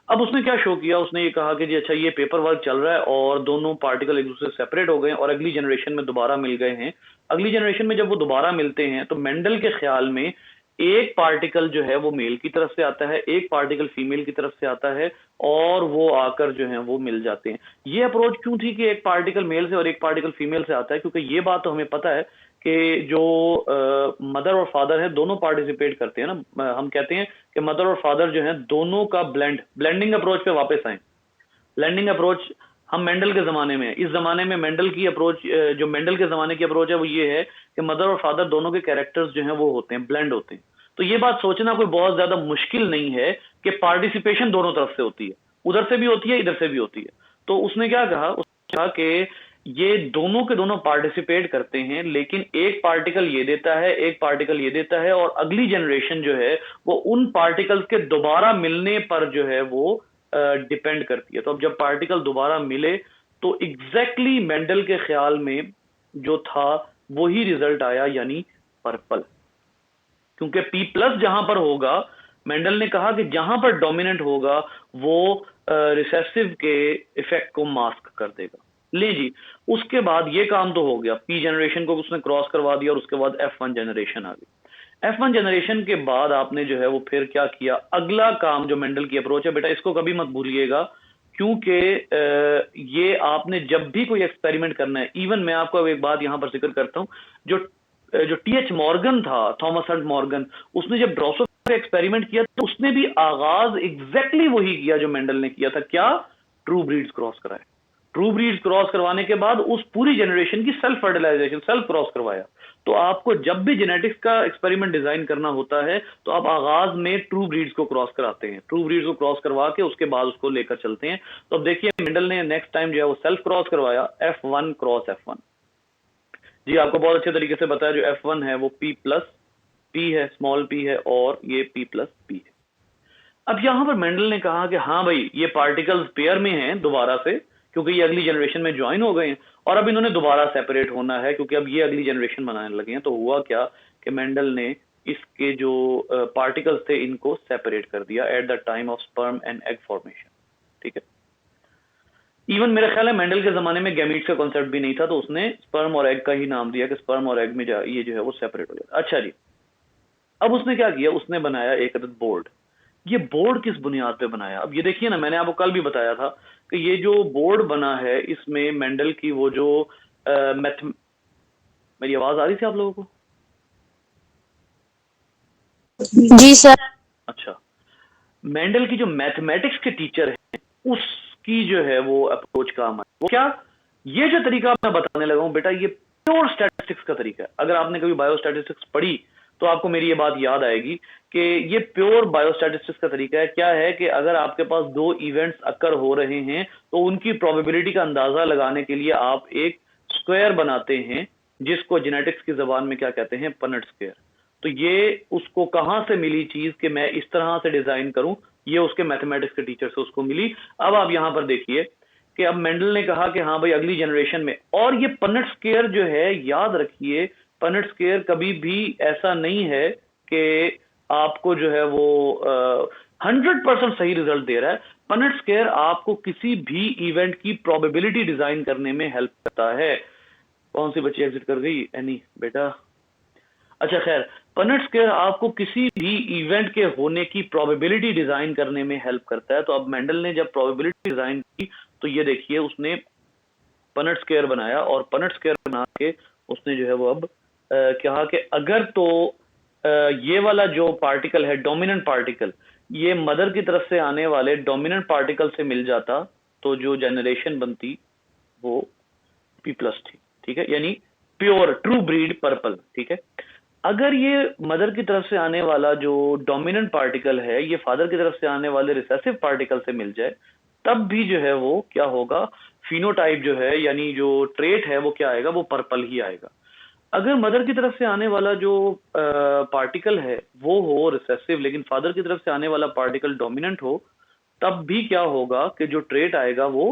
अब उसने क्या शो किया, उसने ये कहा कि जी अच्छा ये पेपर वर्क चल रहा है और दोनों पार्टिकल एक दूसरे से सेपरेट हो गए और अगली जनरेशन में दोबारा मिल गए हैं। अगली जनरेशन में जब वो दोबारा मिलते हैं तो मेंडल के ख्याल में एक पार्टिकल जो है वो मेल की तरफ से आता है, एक पार्टिकल फीमेल की तरफ से आता है, और वो आकर जो है वो मिल जाते हैं। ये अप्रोच क्यों थी कि एक पार्टिकल मेल से और एक पार्टिकल फीमेल से आता है, क्योंकि ये बात तो हमें पता है कि जो मदर और फादर है दोनों पार्टिसिपेट करते हैं ना। हम कहते हैं कि मदर और फादर जो है दोनों का ब्लेंडिंग अप्रोच पे वापस आए। ब्लेंडिंग अप्रोच हम मेंडल के जमाने में, इस जमाने में मेंडल की अप्रोच, जो मेंडल के जमाने की अप्रोच है वो ये है कि मदर और फादर दोनों के कैरेक्टर्स जो हैं वो होते हैं, ब्लेंड होते हैं। तो ये बात सोचना कोई बहुत ज्यादा मुश्किल नहीं है कि पार्टिसिपेशन दोनों तरफ से होती है, उधर से भी होती है इधर से भी होती है। तो उसने क्या कहा, उसने कहा कि ये दोनों के दोनों पार्टिसिपेट करते हैं, लेकिन एक पार्टिकल ये देता है एक पार्टिकल ये देता है, और अगली जनरेशन जो है वो उन पार्टिकल्स के दोबारा मिलने पर जो है वो डिपेंड करती है। तो अब जब पार्टिकल दोबारा मिले तो एग्जैक्टली मेंडल के ख्याल में जो था वही रिजल्ट आया, यानी पर्पल। क्योंकि P+ जहां पर होगा, मेंडल ने कहा कि जहां पर डोमिनेंट होगा वो रिसेसिव के इफेक्ट को मास्क कर देगा। ले जी, उसके बाद ये काम तो हो गया, P जनरेशन को उसने क्रॉस करवा दिया और उसके बाद F1 जनरेशन आ गई। F1 जनरेशन के बाद आपने जो है वो फिर क्या किया, अगला काम जो मेंडल की अप्रोच है, बेटा इसको कभी मत भूलिएगा, क्योंकि ये आपने जब भी कोई एक्सपेरिमेंट करना है, इवन मैं आपको अब एक बात यहां पर जिक्र करता हूं, जो T.H. मॉर्गन था, थॉमस हंट मॉर्गन, उसने जब ड्रोसोफिला एक्सपेरिमेंट किया तो उसने भी आगाज एग्जैक्टली वही किया जो मेंडल ने किया था। क्या? ट्रू ब्रीड्स क्रॉस कराए। ट्रू ब्रीड्स क्रॉस करवाने के बाद उस पूरी जनरेशन की सेल्फ फर्टिलाइजेशन, सेल्फ क्रॉस करवाया। तो आपको जब भी जेनेटिक्स का एक्सपेरिमेंट डिजाइन करना होता है तो आप आगाज में ट्रू ब्रीड्स को क्रॉस कराते हैं, ट्रू ब्रीड्स को क्रॉस करवा के उसके बाद उसको लेकर चलते हैं। तो अब देखिए मेंडल ने नेक्स्ट टाइम जो है वो सेल्फ क्रॉस करवाया, F1 क्रॉस F1। जी आपको बहुत अच्छे तरीके से बताया, जो F1 है वो P+ P है, स्मॉल p है, और ये P+ P है। अब यहां पर मेंडल ने कहा कि हाँ भाई ये पार्टिकल्स पेयर में हैं दोबारा से, क्योंकि ये अगली जनरेशन में ज्वाइन हो गए हैं, और अब इन्होंने दोबारा सेपरेट होना है क्योंकि अब ये अगली जनरेशन बनाने लगे हैं। तो हुआ क्या कि मेंडल ने इसके जो पार्टिकल्स थे इनको सेपरेट कर दिया at the time of sperm and egg formation, ठीक है। इवन मेरा ख्याल है मेंडल के जमाने में गैमीट्स का कॉन्सेप्ट भी नहीं था, तो उसने स्पर्म और एग का ही नाम दिया कि स्पर्म और एग में ये जो है वो सेपरेट हो जाता। अच्छा जी, अब उसने क्या किया, उसने बनाया एक अदद बोर्ड। ये बोर्ड किस बुनियाद पे बनाया? अब ये देखिए ना, मैंने आपको कल भी बताया था कि ये जो बोर्ड बना है इसमें मेंडल की वो जो मेरी आवाज आ रही थी आप लोगों को? जी सर। अच्छा, मेंडल की जो मैथमेटिक्स के टीचर है उसकी जो है वो अप्रोच काम है। वो क्या, ये जो तरीका मैं बताने लगा हूं बेटा, ये प्योर स्टैटिस्टिक्स का तरीका है। अगर आपने कभी बायोस्टैटिस्टिक्स पढ़ी तो आपको मेरी ये बात याद आएगी कि ये प्योर बायोस्टैटिस्टिक्स का तरीका है। क्या है कि अगर आपके पास दो इवेंट्स अकर हो रहे हैं तो उनकी प्रोबेबिलिटी का अंदाजा लगाने के लिए आप एक स्क्वायर बनाते हैं, जिसको जेनेटिक्स की जबान में क्या कहते हैं, पनेट स्क्वायर। तो ये उसको कहां से मिली चीज कि मैं इस तरह से डिजाइन करूं, ये उसके मैथमेटिक्स के टीचर से उसको मिली। अब आप यहां पर देखिए कि अब मेंडल ने कहा कि हाँ भाई अगली जनरेशन में, और ये पनेट स्क्वायर जो है, याद रखिए पनेट स्क्वायर कभी भी ऐसा नहीं है कि आपको जो है वो 100% सही रिजल्ट दे रहा है। पनेट स्क्वायर आपको किसी भी इवेंट की प्रोबेबिलिटी डिजाइन करने में हेल्प करता है। कौन सी बच्ची एग्जिट कर गई? एनी बेटा। अच्छा खैर, पनेट स्क्वायर आपको किसी भी इवेंट के होने की प्रोबेबिलिटी डिजाइन करने में हेल्प करता है। तो अब मेंडल ने जब प्रोबेबिलिटी डिजाइन की तो ये देखिए उसने पनट स्क्वायर बनाया और पनट स्क्वायर बना के उसने जो है वो अब कहा कि अगर तो ये वाला जो पार्टिकल है डोमिनेंट पार्टिकल, ये मदर की तरफ से आने वाले डोमिनेंट पार्टिकल से मिल जाता तो जो जनरेशन बनती वो P प्लस थी, ठीक है, यानी प्योर ट्रू ब्रीड पर्पल, ठीक है। अगर ये मदर की तरफ से आने वाला जो डोमिनेंट पार्टिकल है ये फादर की तरफ से आने वाले रिसेसिव पार्टिकल से मिल जाए, तब भी जो है वो क्या होगा, फिनोटाइप जो है यानी जो ट्रेट है वो क्या आएगा, वो पर्पल ही आएगा। अगर मदर की तरफ से आने वाला जो पार्टिकल है वो हो रिसेसिव लेकिन फादर की तरफ से आने वाला पार्टिकल डोमिनेंट हो, तब भी क्या होगा कि जो ट्रेट आएगा वो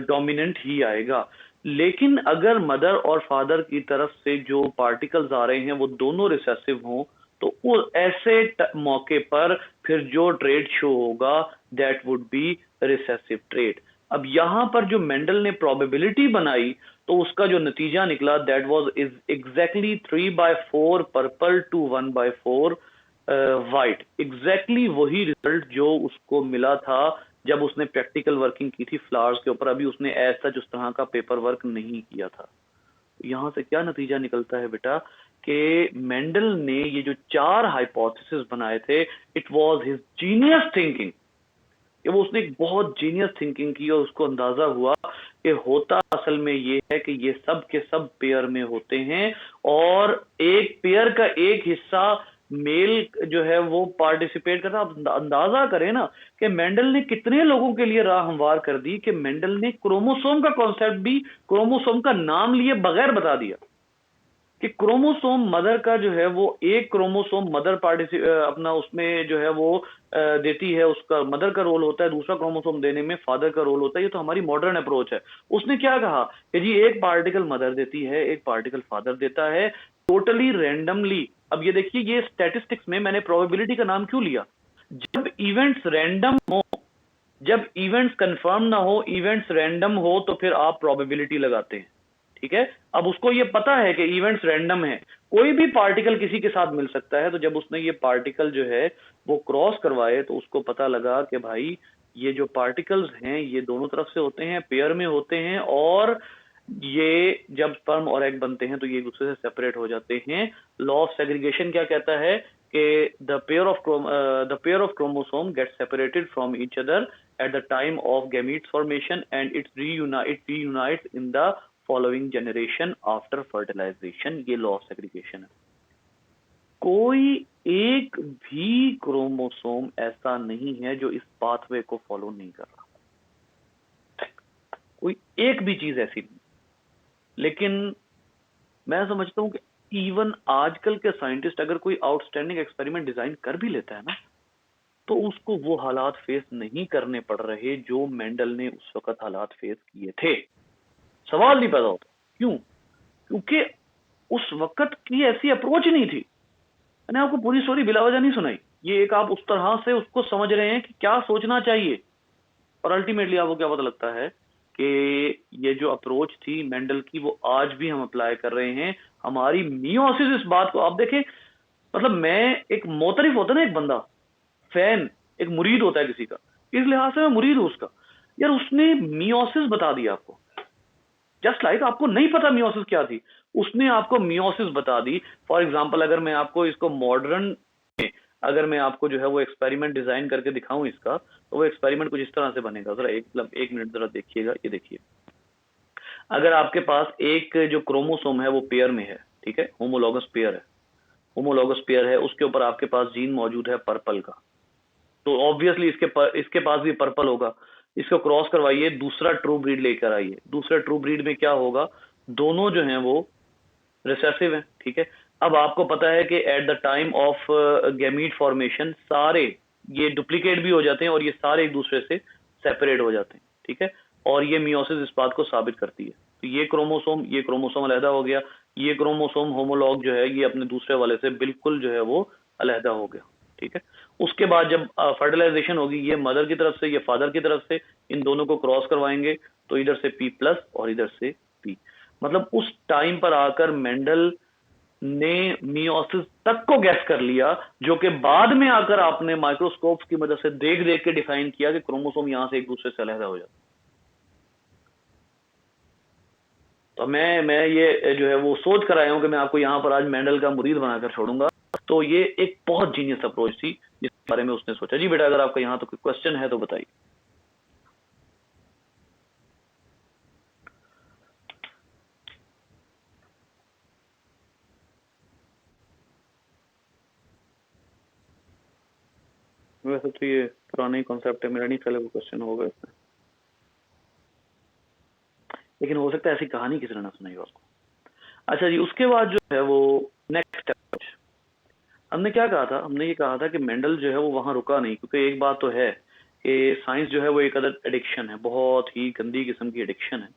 डोमिनेंट ही आएगा। लेकिन अगर मदर और फादर की तरफ से जो पार्टिकल्स आ रहे हैं वो दोनों रिसेसिव हों, तो वो ऐसे मौके पर फिर जो ट्रेट शो होगा that would be recessive trait. अब यहां पर जो मेंडल ने प्रोबेबिलिटी बनाई तो उसका जो नतीजा निकला that was is exactly 3/4 purple to 1/4 white, exactly वही रिजल्ट जो उसको मिला था जब उसने प्रैक्टिकल वर्किंग की थी फ्लावर्स के ऊपर। अभी उसने ऐसा उस तरह का पेपर वर्क नहीं किया था। यहां से क्या नतीजा निकलता है बेटा कि मेंडल ने ये जो 4 हाइपोथेसिस बनाए थे, it was his genius thinking, कि वो उसने एक बहुत जीनियस थिंकिंग की और उसको अंदाजा हुआ कि होता असल में ये है कि ये सब के सब पेयर में होते हैं और एक पेयर का एक हिस्सा मेल जो है वो पार्टिसिपेट करता। आप अंदाजा करें ना कि मेंडल ने कितने लोगों के लिए राह हमवार कर दी कि मेंडल ने क्रोमोसोम का कॉन्सेप्ट भी क्रोमोसोम का नाम लिए बगैर बता दिया कि क्रोमोसोम मदर का जो है वो एक क्रोमोसोम मदर अपना उसमें जो है वो देती है, उसका मदर का रोल होता है, दूसरा क्रोमोसोम देने में फादर का रोल होता है। ये तो हमारी मॉडर्न अप्रोच है। उसने क्या कहा कि जी एक पार्टिकल मदर देती है, एक पार्टिकल फादर देता है, टोटली रैंडमली। अब ये देखिए, ये स्टैटिस्टिक्स में मैंने प्रोबेबिलिटी का नाम क्यों लिया? जब इवेंट्स रैंडम हो, जब इवेंट्स कंफर्म ना हो, इवेंट्स रैंडम हो, तो फिर आप प्रोबेबिलिटी लगाते हैं, ठीक है। अब उसको ये पता है कि इवेंट्स रैंडम है, कोई भी पार्टिकल किसी के साथ मिल सकता है। तो जब उसने ये पार्टिकल जो है वो क्रॉस करवाए तो उसको पता लगा कि भाई ये जो पार्टिकल्स हैं ये दोनों तरफ से होते हैं, पेयर में होते हैं, और ये जब स्पर्म और एग बनते हैं तो ये एक दूसरे से सेपरेट हो जाते हैं। लॉ ऑफ सेग्रीगेशन क्या कहता है कि the pair of chromosome get separated from each other at the time of gametes formation and it reunites in the following generation after fertilization। ये लॉ ऑफ सेग्रीगेशन है। कोई एक भी क्रोमोसोम ऐसा नहीं है जो इस पाथवे को फॉलो नहीं कर रहा, कोई एक भी चीज ऐसी नहीं। लेकिन मैं समझता हूं कि इवन आजकल के साइंटिस्ट अगर कोई आउटस्टैंडिंग एक्सपेरिमेंट डिजाइन कर भी लेता है ना, तो उसको वो हालात फेस नहीं करने पड़ रहे जो मेंडल ने उस वक्त हालात फेस किए थे। सवाल नहीं पैदा होता। क्यों? क्योंकि उस वक्त की ऐसी अप्रोच नहीं थी। मैंने आपको पूरी स्टोरी बिला वजह नहीं सुनाई, ये एक आप उस तरह से उसको समझ रहे हैं कि क्या सोचना चाहिए, और अल्टीमेटली आपको क्या पता लगता है कि ये जो अप्रोच थी मेंडल की वो आज भी हम अप्लाई कर रहे हैं। हमारी मियोसिस, इस बात को आप देखें, मतलब मैं एक मोतरिफ होता है ना, एक बंदा फैन, एक मुरीद होता है किसी का, इस लिहाज से मैं मुरीद हूं उसका। यार उसने मियोसिस बता दिया आपको, जस्ट लाइक आपको नहीं पता मियोसिस क्या थी, उसने आपको मियोसिस बता दी। फॉर एग्जांपल अगर मैं आपको इसको मॉडर्न में, अगर मैं आपको जो है वो एक्सपेरिमेंट डिजाइन करके दिखाऊं इसका, तो वो एक्सपेरिमेंट कुछ इस तरह से बनेगा। जरा एक मिनट जरा देखिएगा। ये देखिए, अगर आपके पास एक जो क्रोमोसोम है वो पेयर में है, ठीक है, होमोलॉगस पेयर है, होमोलॉगस पेयर है, उसके ऊपर आपके पास जीन मौजूद है पर्पल का, तो ऑब्वियसली इसके पास भी पर्पल होगा। इसको क्रॉस करवाइए, दूसरा ट्रू ब्रीड लेकर आइए। दूसरे ट्रू ब्रीड में क्या होगा, दोनों जो हैं वो रिसेसिव हैं, ठीक है। अब आपको पता है कि at the time of gamete formation सारे ये डुप्लीकेट भी हो जाते हैं और ये सारे एक दूसरे से सेपरेट हो जाते हैं, ठीक है। और ये मियोसिस इस बात को साबित करती है। तो ये क्रोमोसोम अलहदा हो गया, ये क्रोमोसोम होमोलॉग जो है ये अपने दूसरे वाले से बिल्कुल जो है वो अलहदा हो गया, ठीक है। उसके बाद जब फर्टिलाइजेशन होगी, ये मदर की तरफ से, ये फादर की तरफ से, इन दोनों को क्रॉस करवाएंगे तो इधर से P प्लस और इधर से P। मतलब उस टाइम पर आकर मेंडल ने मियोसिस तक को गैस कर लिया, जो कि बाद में आकर आपने माइक्रोस्कोप की मदद से देख देख के डिफाइन किया कि क्रोमोसोम यहां से एक दूसरे से अलहदा हो जाता है। तो मैं ये जो है वो सोच कर आया हूँ कि मैं आपको यहाँ पर आज मेंडल का मुरीद बनाकर छोड़ूंगा। तो ये एक बहुत जीनियस अप्रोच थी जिसके बारे में उसने सोचा। जी बेटा, अगर आपका यहाँ तो कोई क्वेश्चन है तो बताइए। वैसे तो ये पुराना ही कॉन्सेप्ट है, मेरा नहीं ख्याल वो क्वेश्चन होगा इसमें, लेकिन हो सकता है ऐसी कहानी किसी ने ना सुनाई हो आपको। अच्छा जी, उसके बाद जो है वो नेक्स्ट अप्रोच हमने क्या कहा था, हमने ये कहा था कि मेंडल जो है वो वहां रुका नहीं, क्योंकि एक बात तो है कि साइंस जो है वो एक अदर एडिक्शन है, बहुत ही गंदी किस्म की एडिक्शन है।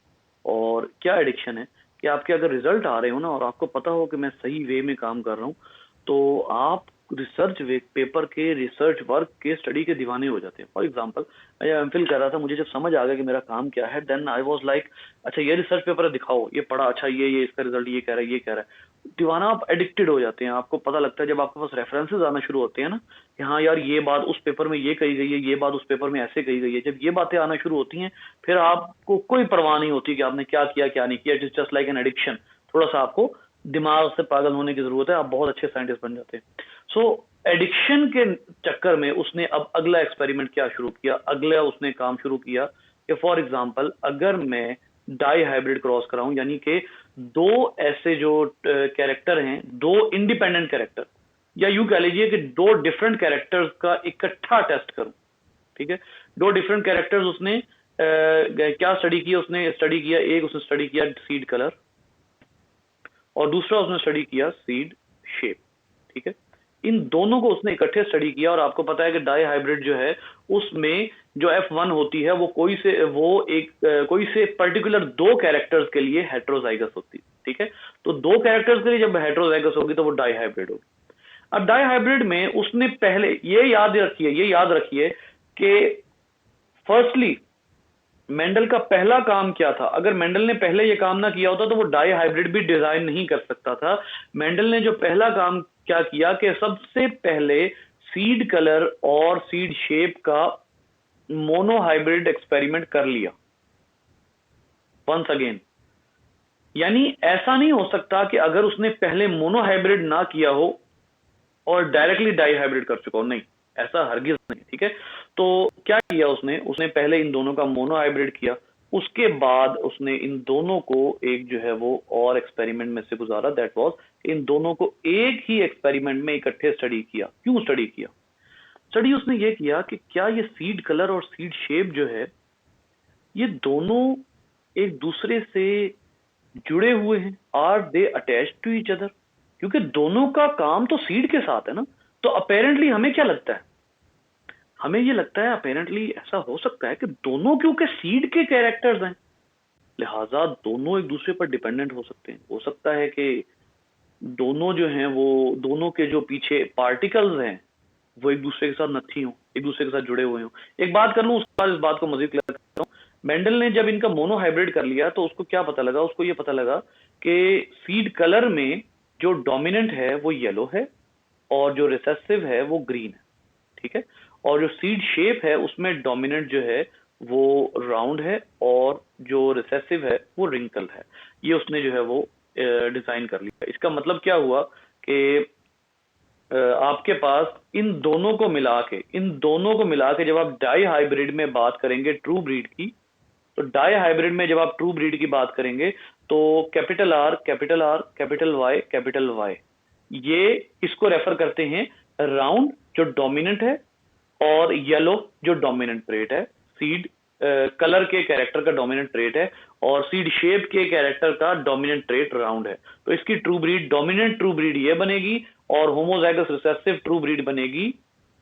और क्या एडिक्शन है कि आपके अगर रिजल्ट आ रहे हो ना और आपको पता हो कि मैं सही वे में काम कर रहा हूँ, तो आप रिसर्च पेपर के, रिसर्च वर्क के, स्टडी के दीवाने हो जाते हैं। फॉर एग्जांपल, मैं जब एमफिल कर रहा था, मुझे जब समझ आ गया कि मेरा काम क्या है, देन आई वाज लाइक अच्छा ये रिसर्च पेपर है, दिखाओ, ये पढ़ा, अच्छा ये इसका रिजल्ट ये कह रहा है, ये कह रहा है। दीवाना आप एडिक्टेड हो जाते हैं। आपको पता लगता है जब आपके पास रेफरेंसेस आना शुरू होते हैं ना कि हाँ यार ये बात उस पेपर में ये कही गई है, ये बात उस पेपर में ऐसे कही गई है, जब ये बातें आना शुरू होती हैं फिर आपको कोई परवाह नहीं होती कि आपने क्या किया क्या नहीं किया। It is just like an addiction. थोड़ा सा आपको दिमाग से पागल होने की जरूरत है, आप बहुत अच्छे साइंटिस्ट बन जाते हैं। सो एडिक्शन के चक्कर में उसने अब अगला एक्सपेरिमेंट क्या शुरू किया, अगला उसने काम शुरू किया कि फॉर एग्जाम्पल अगर मैं डाई हाइब्रिड क्रॉस कराऊं, यानी कि दो ऐसे जो कैरेक्टर हैं, दो इंडिपेंडेंट कैरेक्टर, या यूं कह लीजिए कि दो डिफरेंट कैरेक्टर्स का इकट्ठा टेस्ट करूं। ठीक है, दो डिफरेंट कैरेक्टर्स उसने क्या स्टडी किया, उसने स्टडी किया, एक उसने स्टडी किया सीड कलर और दूसरा उसने स्टडी किया सीड शेप। ठीक है, इन दोनों को उसने इकट्ठे स्टडी किया और आपको पता है कि डाई हाइब्रिड जो है उसमें जो F1 होती है वो कोई से पर्टिकुलर दो कैरेक्टर्स के लिए हेट्रोजाइगस होती है। ठीक है, तो दो कैरेक्टर्स के लिए जब हेट्रोजाइगस होगी तो वो डाई हाइब्रिड होगी। अब डाई हाइब्रिड में उसने पहले ये याद रखिए कि फर्स्टली मेंडल का पहला काम क्या था। अगर मेंडल ने पहले ये काम ना किया होता तो वो डाई हाइब्रिड भी डिजाइन नहीं कर सकता था। मेंडल ने जो पहला काम क्या किया कि सबसे पहले सीड कलर और सीड शेप का मोनो हाइब्रिड एक्सपेरिमेंट कर लिया वंस अगेन। यानी ऐसा नहीं हो सकता कि अगर उसने पहले मोनो हाइब्रिड ना किया हो और डायरेक्टली डाई हाइब्रिड कर चुका हो, नहीं, ऐसा हरगिज नहीं। ठीक है, तो क्या किया उसने पहले इन दोनों का मोनो हाइब्रिड किया, उसके बाद उसने इन दोनों को एक जो है वो और एक्सपेरिमेंट में से गुजारा। दैट वाज इन दोनों को एक ही एक्सपेरिमेंट में इकट्ठे स्टडी किया। क्यों स्टडी किया? स्टडी उसने ये किया कि क्या ये सीड कलर और सीड शेप जो है ये दोनों एक दूसरे से जुड़े हुए हैं, are they attach to each other? क्योंकि दोनों का काम तो सीड के साथ है ना। तो अपेरेंटली हमें क्या लगता है, हमें ये लगता है अपेरेंटली ऐसा हो सकता है कि दोनों क्योंकि सीड के कैरेक्टर्स हैं लिहाजा दोनों एक दूसरे पर डिपेंडेंट हो सकते हैं। हो सकता है कि दोनों जो हैं वो दोनों के जो पीछे पार्टिकल्स हैं वो एक दूसरे के साथ नथी हों, एक दूसरे के साथ जुड़े हुए हों। एक बात कर लूं, उसके बाद इस बात को मजीद क्लियर करता हूं। मेंडल ने जब इनका मोनो हाइब्रिड कर लिया तो उसको क्या पता लगा, उसको ये पता लगा कि सीड कलर में जो डोमिनेंट है वो येलो है और जो रिसेसिव है वो ग्रीन है। ठीक है, और जो सीड शेप है उसमें डोमिनेंट जो है वो राउंड है और जो रिसेसिव है वो रिंकल है। ये उसने जो है वो डिजाइन कर लिया। इसका मतलब क्या हुआ कि आपके पास इन दोनों को मिला के जब आप डाई हाइब्रिड में बात करेंगे ट्रू ब्रीड की, तो डाई हाइब्रिड में जब आप ट्रू ब्रीड की बात करेंगे तो capital R capital R capital Y ये इसको रेफर करते हैं राउंड जो डोमिनेंट है और येलो जो डोमिनेंट ट्रेट है। सीड कलर के कैरेक्टर का डोमिनेंट ट्रेट है और सीड शेप के कैरेक्टर का डोमिनेंट ट्रेट राउंड है। तो इसकी true breed, dominant true breed ये बनेगी और होमोजाइगस रिसेसिव ट्रू ब्रीड बनेगी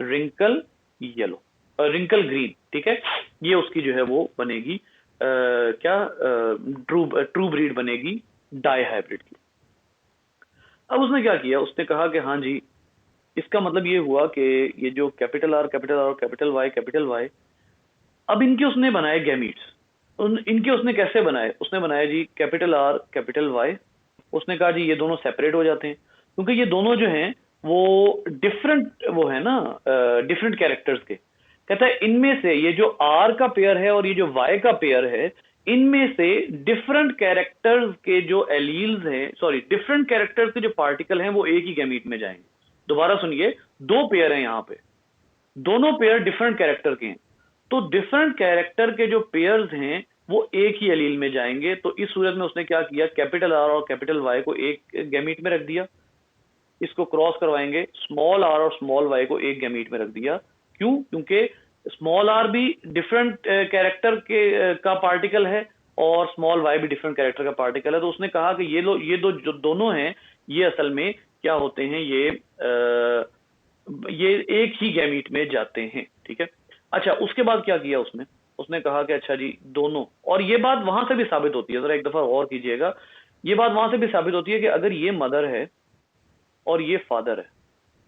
रिंकल येलो, रिंकल ग्रीन। ठीक है, ये उसकी जो है वो बनेगी ट्रू ब्रीड बनेगी डाई हाइब्रिड की। अब उसने क्या किया, उसने कहा कि हाँ जी, इसका मतलब ये हुआ कि ये जो कैपिटल आर और कैपिटल वाई अब इनके उसने बनाए गैमीट्स। इनके उसने कैसे बनाए, उसने बनाया G capital R capital Y. उसने कहा जी ये दोनों सेपरेट हो जाते हैं क्योंकि ये दोनों जो हैं वो डिफरेंट वो है ना, डिफरेंट कैरेक्टर्स के। कहता है इनमें से ये जो आर का पेयर है और ये जो वाई का पेयर है इनमें से डिफरेंट कैरेक्टर्स के जो एलील्स हैं, सॉरी डिफरेंट कैरेक्टर्स के जो पार्टिकल हैं वो एक ही गैमीट में जाएंगे। दोबारा सुनिए, दो पेयर हैं यहां पे, दोनों पेयर डिफरेंट कैरेक्टर के हैं, तो डिफरेंट कैरेक्टर के जो पेयर्स हैं वो एक ही एलील में जाएंगे। तो इस सूरत में उसने क्या किया, कैपिटल आर और कैपिटल वाई को एक गैमीट में रख दिया, इसको क्रॉस करवाएंगे, स्मॉल आर और स्मॉल वाई को एक गैमीट में रख दिया। क्यों? क्योंकि स्मॉल आर भी डिफरेंट कैरेक्टर के का पार्टिकल है और स्मॉल वाई भी डिफरेंट कैरेक्टर का पार्टिकल है। तो उसने कहा कि ये दो जो दोनों हैं ये असल में क्या होते हैं, ये एक ही गैमीट में जाते हैं। ठीक है, अच्छा उसके बाद क्या किया उसने कहा कि अच्छा जी दोनों, और ये बात वहां से भी साबित होती है, जरा एक दफा गौर कीजिएगा, ये बात वहां से भी साबित होती है कि अगर ये मदर है और ये फादर है,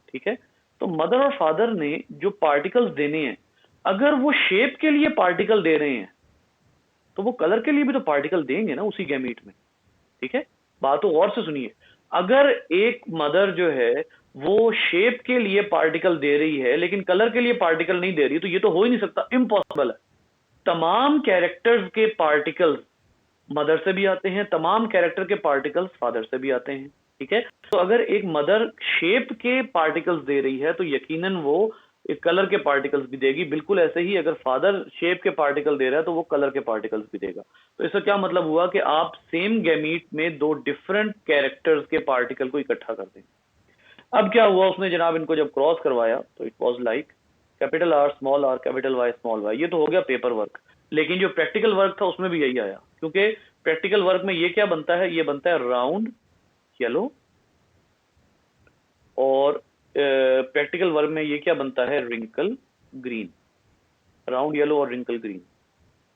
ठीक है, तो मदर और फादर ने जो पार्टिकल्स देने हैं, अगर वो शेप के लिए पार्टिकल दे रहे हैं तो वो कलर के लिए भी तो पार्टिकल देंगे ना उसी गैमीट में। ठीक है, बात तो गौर से सुनिए, अगर एक मदर जो है वो शेप के लिए पार्टिकल दे रही है लेकिन कलर के लिए पार्टिकल नहीं दे रही, तो ये तो हो ही नहीं सकता, इम्पॉसिबल है। तमाम कैरेक्टर्स के पार्टिकल्स मदर से भी आते हैं, तमाम कैरेक्टर के पार्टिकल्स फादर से भी आते हैं। ठीक है, तो अगर एक मदर शेप के पार्टिकल्स दे रही है तो यकीनन वो एक कलर के पार्टिकल्स भी देगी। बिल्कुल ऐसे ही अगर फादर शेप के पार्टिकल दे रहा है तो वो कलर के पार्टिकल्स भी देगा। तो इसका क्या मतलब हुआ कि आप सेम गैमीट में दो डिफरेंट कैरेक्टर्स के पार्टिकल को इकट्ठा कर देंगे। अब क्या हुआ, उसने जनाब इनको जब क्रॉस करवाया तो it was like capital R capital Y small Y. ये तो हो गया पेपर वर्क, लेकिन जो प्रैक्टिकल वर्क था उसमें भी यही आया, क्योंकि प्रैक्टिकल वर्क में ये क्या बनता है, ये बनता है राउंड येलो, और प्रैक्टिकल वर्क में ये क्या बनता है, रिंकल ग्रीन, राउंड येलो और रिंकल ग्रीन।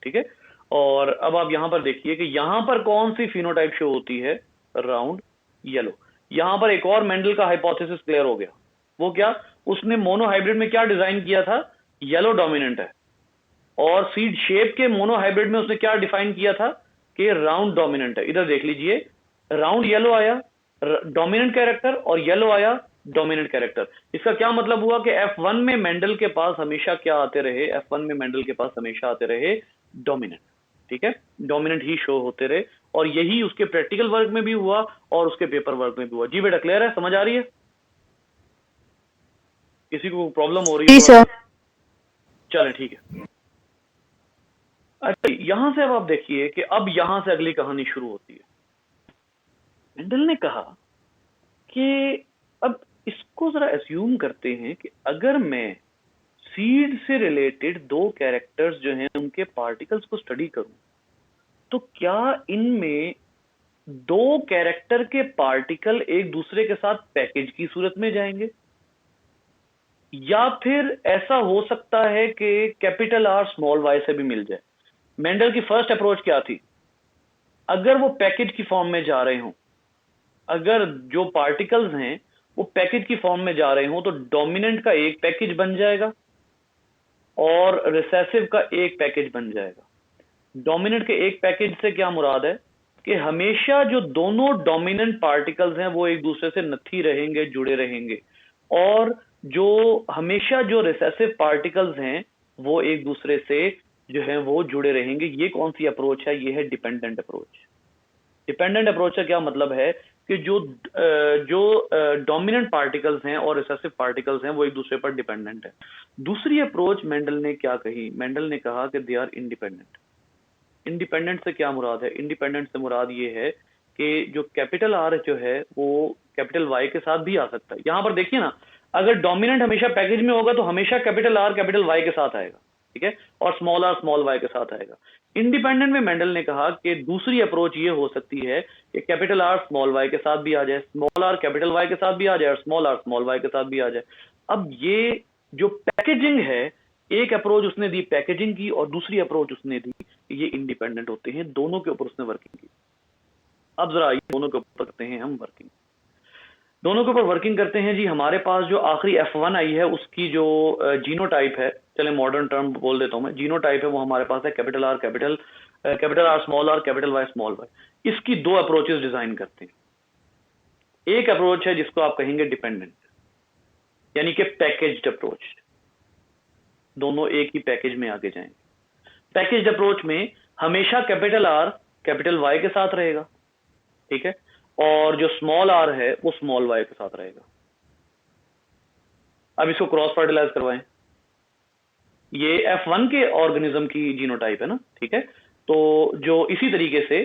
ठीक है, और अब आप यहां पर देखिए कि यहां पर कौन सी फिनोटाइप शो होती है, राउंड येलो। यहां पर एक और मेंडल का हाइपोथेसिस क्लियर हो गया, वो क्या, उसने मोनोहाइब्रिड में क्या डिजाइन किया था, येलो डोमिनेंट है, और सीड शेप के मोनोहाइब्रिड में उसने क्या डिफाइन किया था कि राउंड डोमिनेंट है। इधर देख लीजिए, राउंड येलो आया डोमिनेंट कैरेक्टर और येलो आया डोमिनेंट कैरेक्टर। इसका क्या मतलब हुआ कि F1 में मेंडल के पास हमेशा क्या आते रहे, F1 में मेंडल के पास हमेशा आते रहे डोमिनेंट। ठीक है, डोमिनेंट ही शो होते रहे, और यही उसके प्रैक्टिकल वर्क में भी हुआ और उसके पेपर वर्क में भी हुआ। जी बेटा क्लियर है, समझ आ रही है? किसी को प्रॉब्लम हो रही है? जी सर। चलें ठीक है। अच्छा, यहां से अब आप देखिए कि अब यहां से अगली कहानी शुरू होती है। मेंडल ने कहा कि अब इसको जरा एज्यूम करते हैं कि अगर मैं सीड से रिलेटेड दो कैरेक्टर्स जो हैं उनके पार्टिकल्स को स्टडी करूं, तो क्या इनमें दो कैरेक्टर के पार्टिकल एक दूसरे के साथ पैकेज की सूरत में जाएंगे, या फिर ऐसा हो सकता है कि कैपिटल आर स्मॉल वाई से भी मिल जाए। मेंडल की फर्स्ट अप्रोच क्या थी, अगर वो पैकेज की फॉर्म में जा रहे हों, अगर जो पार्टिकल्स हैं वो पैकेज की फॉर्म में जा रहे हों, तो डोमिनेंट का एक पैकेज बन जाएगा और रिसेसिव का एक पैकेज बन जाएगा। डोमिनेंट के एक पैकेज से क्या मुराद है कि हमेशा जो दोनों डोमिनेंट पार्टिकल्स हैं वो एक दूसरे से नथी रहेंगे, जुड़े रहेंगे, और जो हमेशा जो रिसेसिव पार्टिकल्स हैं वो एक दूसरे से जो है वो जुड़े रहेंगे। ये कौन सी अप्रोच है, ये है डिपेंडेंट अप्रोच। डिपेंडेंट अप्रोच का क्या मतलब है कि जो डोमिनेंट पार्टिकल्स हैं और रिसेसिव पार्टिकल्स हैं वो एक दूसरे पर डिपेंडेंट है। दूसरी अप्रोच मेंडल ने क्या कही, मेंडल ने कहा कि दे आर इंडिपेंडेंट। इंडिपेंडेंट से क्या मुराद है, इंडिपेंडेंट से मुराद ये है कि जो कैपिटल आर जो है वो कैपिटल वाई के साथ भी आ सकता है। यहां पर देखिए ना, अगर डोमिनेंट हमेशा पैकेज में होगा तो हमेशा कैपिटल आर कैपिटल वाई के साथ आएगा, ठीक है, और स्मॉल आर स्मॉल वाई के साथ आएगा। इंडिपेंडेंट में मेंडल ने कहा कि दूसरी अप्रोच ये हो सकती है कि कैपिटल आर स्मॉल वाई के साथ भी आ जाए, स्मॉल आर कैपिटल वाई के साथ भी आ जाए, और स्मॉल आर स्मॉल वाई के साथ भी आ जाए। अब ये जो पैकेजिंग है, एक अप्रोच उसने दी पैकेजिंग की और दूसरी अप्रोच उसने दी, ये इंडिपेंडेंट होते हैं, दोनों के ऊपर उसने वर्किंग की। अब जरा दोनों के ऊपर करते हैं हम वर्किंग, दोनों के ऊपर वर्किंग करते हैं जी। हमारे पास जो आखिरी F1 आई है उसकी जो जीनोटाइप है, चले मॉडर्न टर्म बोल देता हूं मैं, जीनोटाइप है वो हमारे पास है capital R small R capital Y small Y. इसकी दो अप्रोचेस डिजाइन करते हैं। एक अप्रोच है जिसको आप कहेंगे डिपेंडेंट, यानी कि पैकेज्ड अप्रोच, दोनों एक ही पैकेज में आगे जाएंगे। पैकेज्ड अप्रोच में हमेशा कैपिटल आर कैपिटल वाई के साथ रहेगा, ठीक है, और जो स्मॉल आर है वो स्मॉल वाई के साथ रहेगा। अब इसको क्रॉस फर्टिलाइज करवाएं, ये F1 के ऑर्गेनिज्म की जीनोटाइप है ना, ठीक है। तो जो इसी तरीके से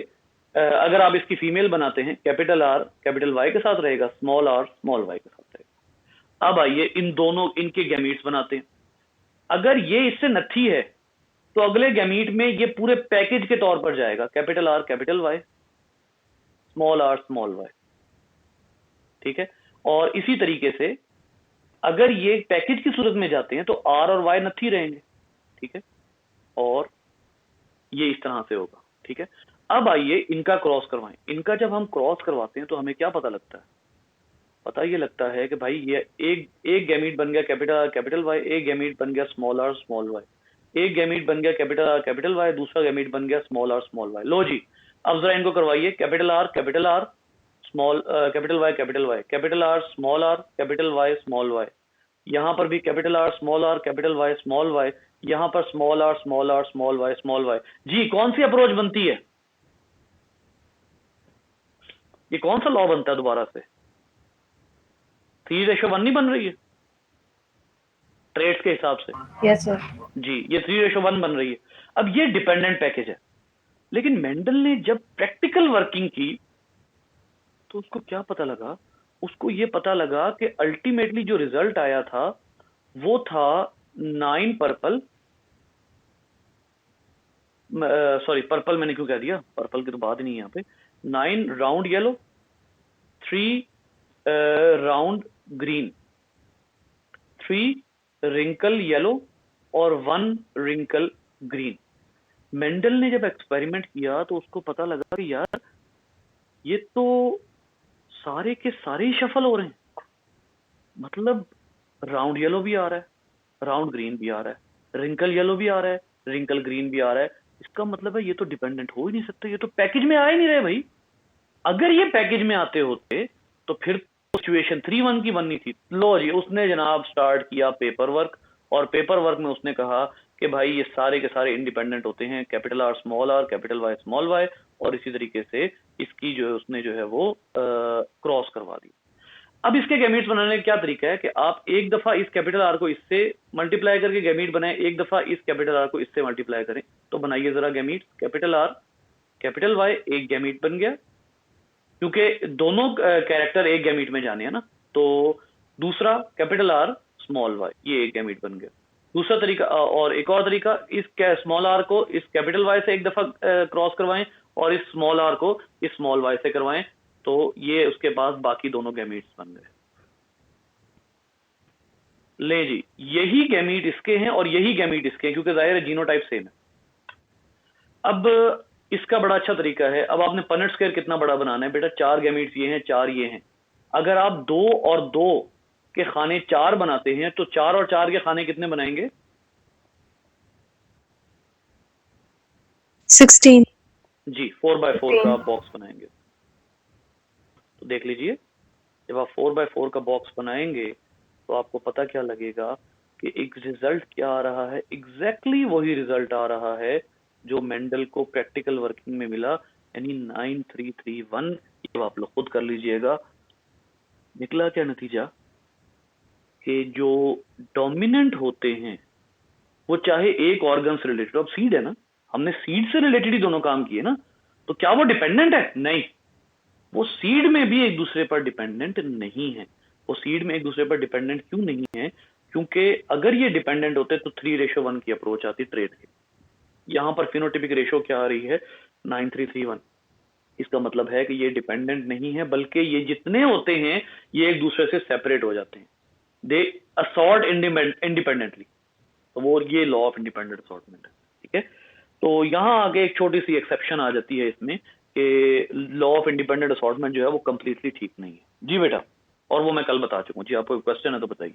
अगर आप इसकी फीमेल बनाते हैं, कैपिटल आर कैपिटल वाई के साथ रहेगा, स्मॉल आर स्मॉल वाई के साथ रहेगा। अब आइए इन दोनों इनके गैमीट्स बनाते हैं। अगर ये इससे नथी है तो अगले गैमीट में ये पूरे पैकेज के तौर पर जाएगा, capital R capital Y, small R small Y, ठीक है। और इसी तरीके से अगर ये पैकेज की सूरत में जाते हैं तो आर और वाई नथी रहेंगे, ठीक है, और ये इस तरह से होगा, ठीक है। अब आइए इनका क्रॉस करवाएं। इनका जब हम क्रॉस करवाते हैं तो हमें क्या पता लगता है? पता ये लगता है कि भाई ये एक गैमीट बन गया कैपिटल आर कैपिटल वाई, एक गैमीट बन गया स्मॉल आर स्मॉल वाई, एक गैमीट बन गया कैपिटल आर कैपिटल वाई, दूसरा गैमीट बन गया स्मॉल आर स्मॉल वाई। लो जी, अब जरा इनको करवाइए, capital R small capital Y capital R capital Y small Y, यहां पर भी capital R capital Y small Y, यहां पर small R small Y small Y. जी कौन सी अप्रोच बनती है? ये कौन सा लॉ बनता है दोबारा से? 3:1 नहीं बन रही है ट्रेड्स के हिसाब से? Yes sir. जी ये 3:1 बन रही है। अब ये डिपेंडेंट पैकेज है, लेकिन मेंडल ने जब प्रैक्टिकल वर्किंग की तो उसको क्या पता लगा? उसको ये पता लगा कि अल्टीमेटली जो रिजल्ट आया था वो था 9 पर्पल, सॉरी पर्पल मैंने क्यों कह दिया, पर्पल की तो बात ही नहीं है यहाँ पे। 9 round yellow, 3 round green, 3 wrinkle yellow और 1 रिंकल ग्रीन। मेंडल ने जब एक्सपेरिमेंट किया तो उसको पता लगा कि यार ये तो सारे के सारे ही शफल हो रहे हैं, मतलब राउंड येलो भी आ रहा है, राउंड ग्रीन भी आ रहा है, रिंकल येलो भी आ रहा है, रिंकल ग्रीन भी आ रहा है। इसका मतलब है ये तो डिपेंडेंट हो ही नहीं सकते, ये तो पैकेज में आ ही नहीं रहे भाई। अगर ये पैकेज में आते होते तो फिर सिचुएशन 3-1 की बननी थी। लो जी, उसने जनाब स्टार्ट किया पेपर वर्क, और पेपर वर्क में उसने कहा कि भाई ये सारे के सारे इंडिपेंडेंट होते हैं, capital R capital Y small Y, और इसी तरीके से इसकी जो है उसने जो है वो क्रॉस करवा दी। अब इसके गैमीट्स बनाने का क्या तरीका है कि आप एक दफा इस कैपिटल आर को इससे मल्टीप्लाई करके गैमीट बनाएं, एक दफा इस कैपिटल आर को इससे मल्टीप्लाई करें। तो बनाइए जरा gamete, capital R capital Y, एक गैमीट बन गया, क्योंकि दोनों कैरेक्टर एक गैमीट में जाने हैं ना। तो दूसरा कैपिटल आर स्मॉल वाई, ये एक गैमीट बन गया। दूसरा तरीका और एक और तरीका, इस स्मॉल आर को इस कैपिटल वाई से एक दफा क्रॉस करवाएं और इस स्मॉल आर को इस स्मॉल वाई से करवाएं, तो ये उसके पास बाकी दोनों गैमीट्स बन गए। ले जी, यही गैमीट इसके हैं और यही गैमीट इसके हैं, क्योंकि जाहिर है जीनोटाइप सेम है। अब इसका बड़ा अच्छा तरीका है, अब आपने पनेट स्क्वायर कितना बड़ा बनाना है बेटा? 4 गैमीट्स ये हैं, 4 ये हैं। अगर आप 2 और 2 के खाने 4 बनाते हैं तो 4 और 4 के खाने कितने बनाएंगे? 16 जी 4x4 का बॉक्स बनाएंगे। तो देख लीजिए, जब आप 4x4 का बॉक्स बनाएंगे तो आपको पता क्या लगेगा कि एक रिजल्ट क्या आ रहा है, एग्जैक्टली वही रिजल्ट आ रहा है जो मेंडल को प्रैक्टिकल वर्किंग में मिला, यानी 9331। ये आप लोग खुद कर लीजिएगा। निकला क्या नतीजा कि जो डोमिनेंट होते हैं वो चाहे एक ऑर्गन से रिलेटेड, अब सीड है ना, हमने सीड से रिलेटेड ही दोनों काम किए ना, तो क्या वो डिपेंडेंट है? नहीं, वो सीड में भी एक दूसरे पर डिपेंडेंट नहीं है। वो सीड में एक दूसरे पर डिपेंडेंट क्यों नहीं है? क्योंकि अगर ये डिपेंडेंट होते तो 3:1 की अप्रोच आती ट्रेड की। यहां पर फिनोटिपिक रेशो क्या आ रही है? 9331। इसका मतलब है कि ये डिपेंडेंट नहीं है, बल्कि ये जितने होते हैं ये एक दूसरे से सेपरेट हो जाते हैं, दे असॉर्ट इंडिपेंडेंटली। तो वो ये लॉ ऑफ इंडिपेंडेंट असॉर्टमेंट है, ठीक है। तो यहां आगे एक छोटी सी एक्सेप्शन आ जाती है इसमें कि लॉ ऑफ इंडिपेंडेंट असॉर्टमेंट जो है वो कंप्लीटली ठीक नहीं है। जी बेटा, और वो मैं कल बता चुका हूँ। जी आपको क्वेश्चन है तो बताइए।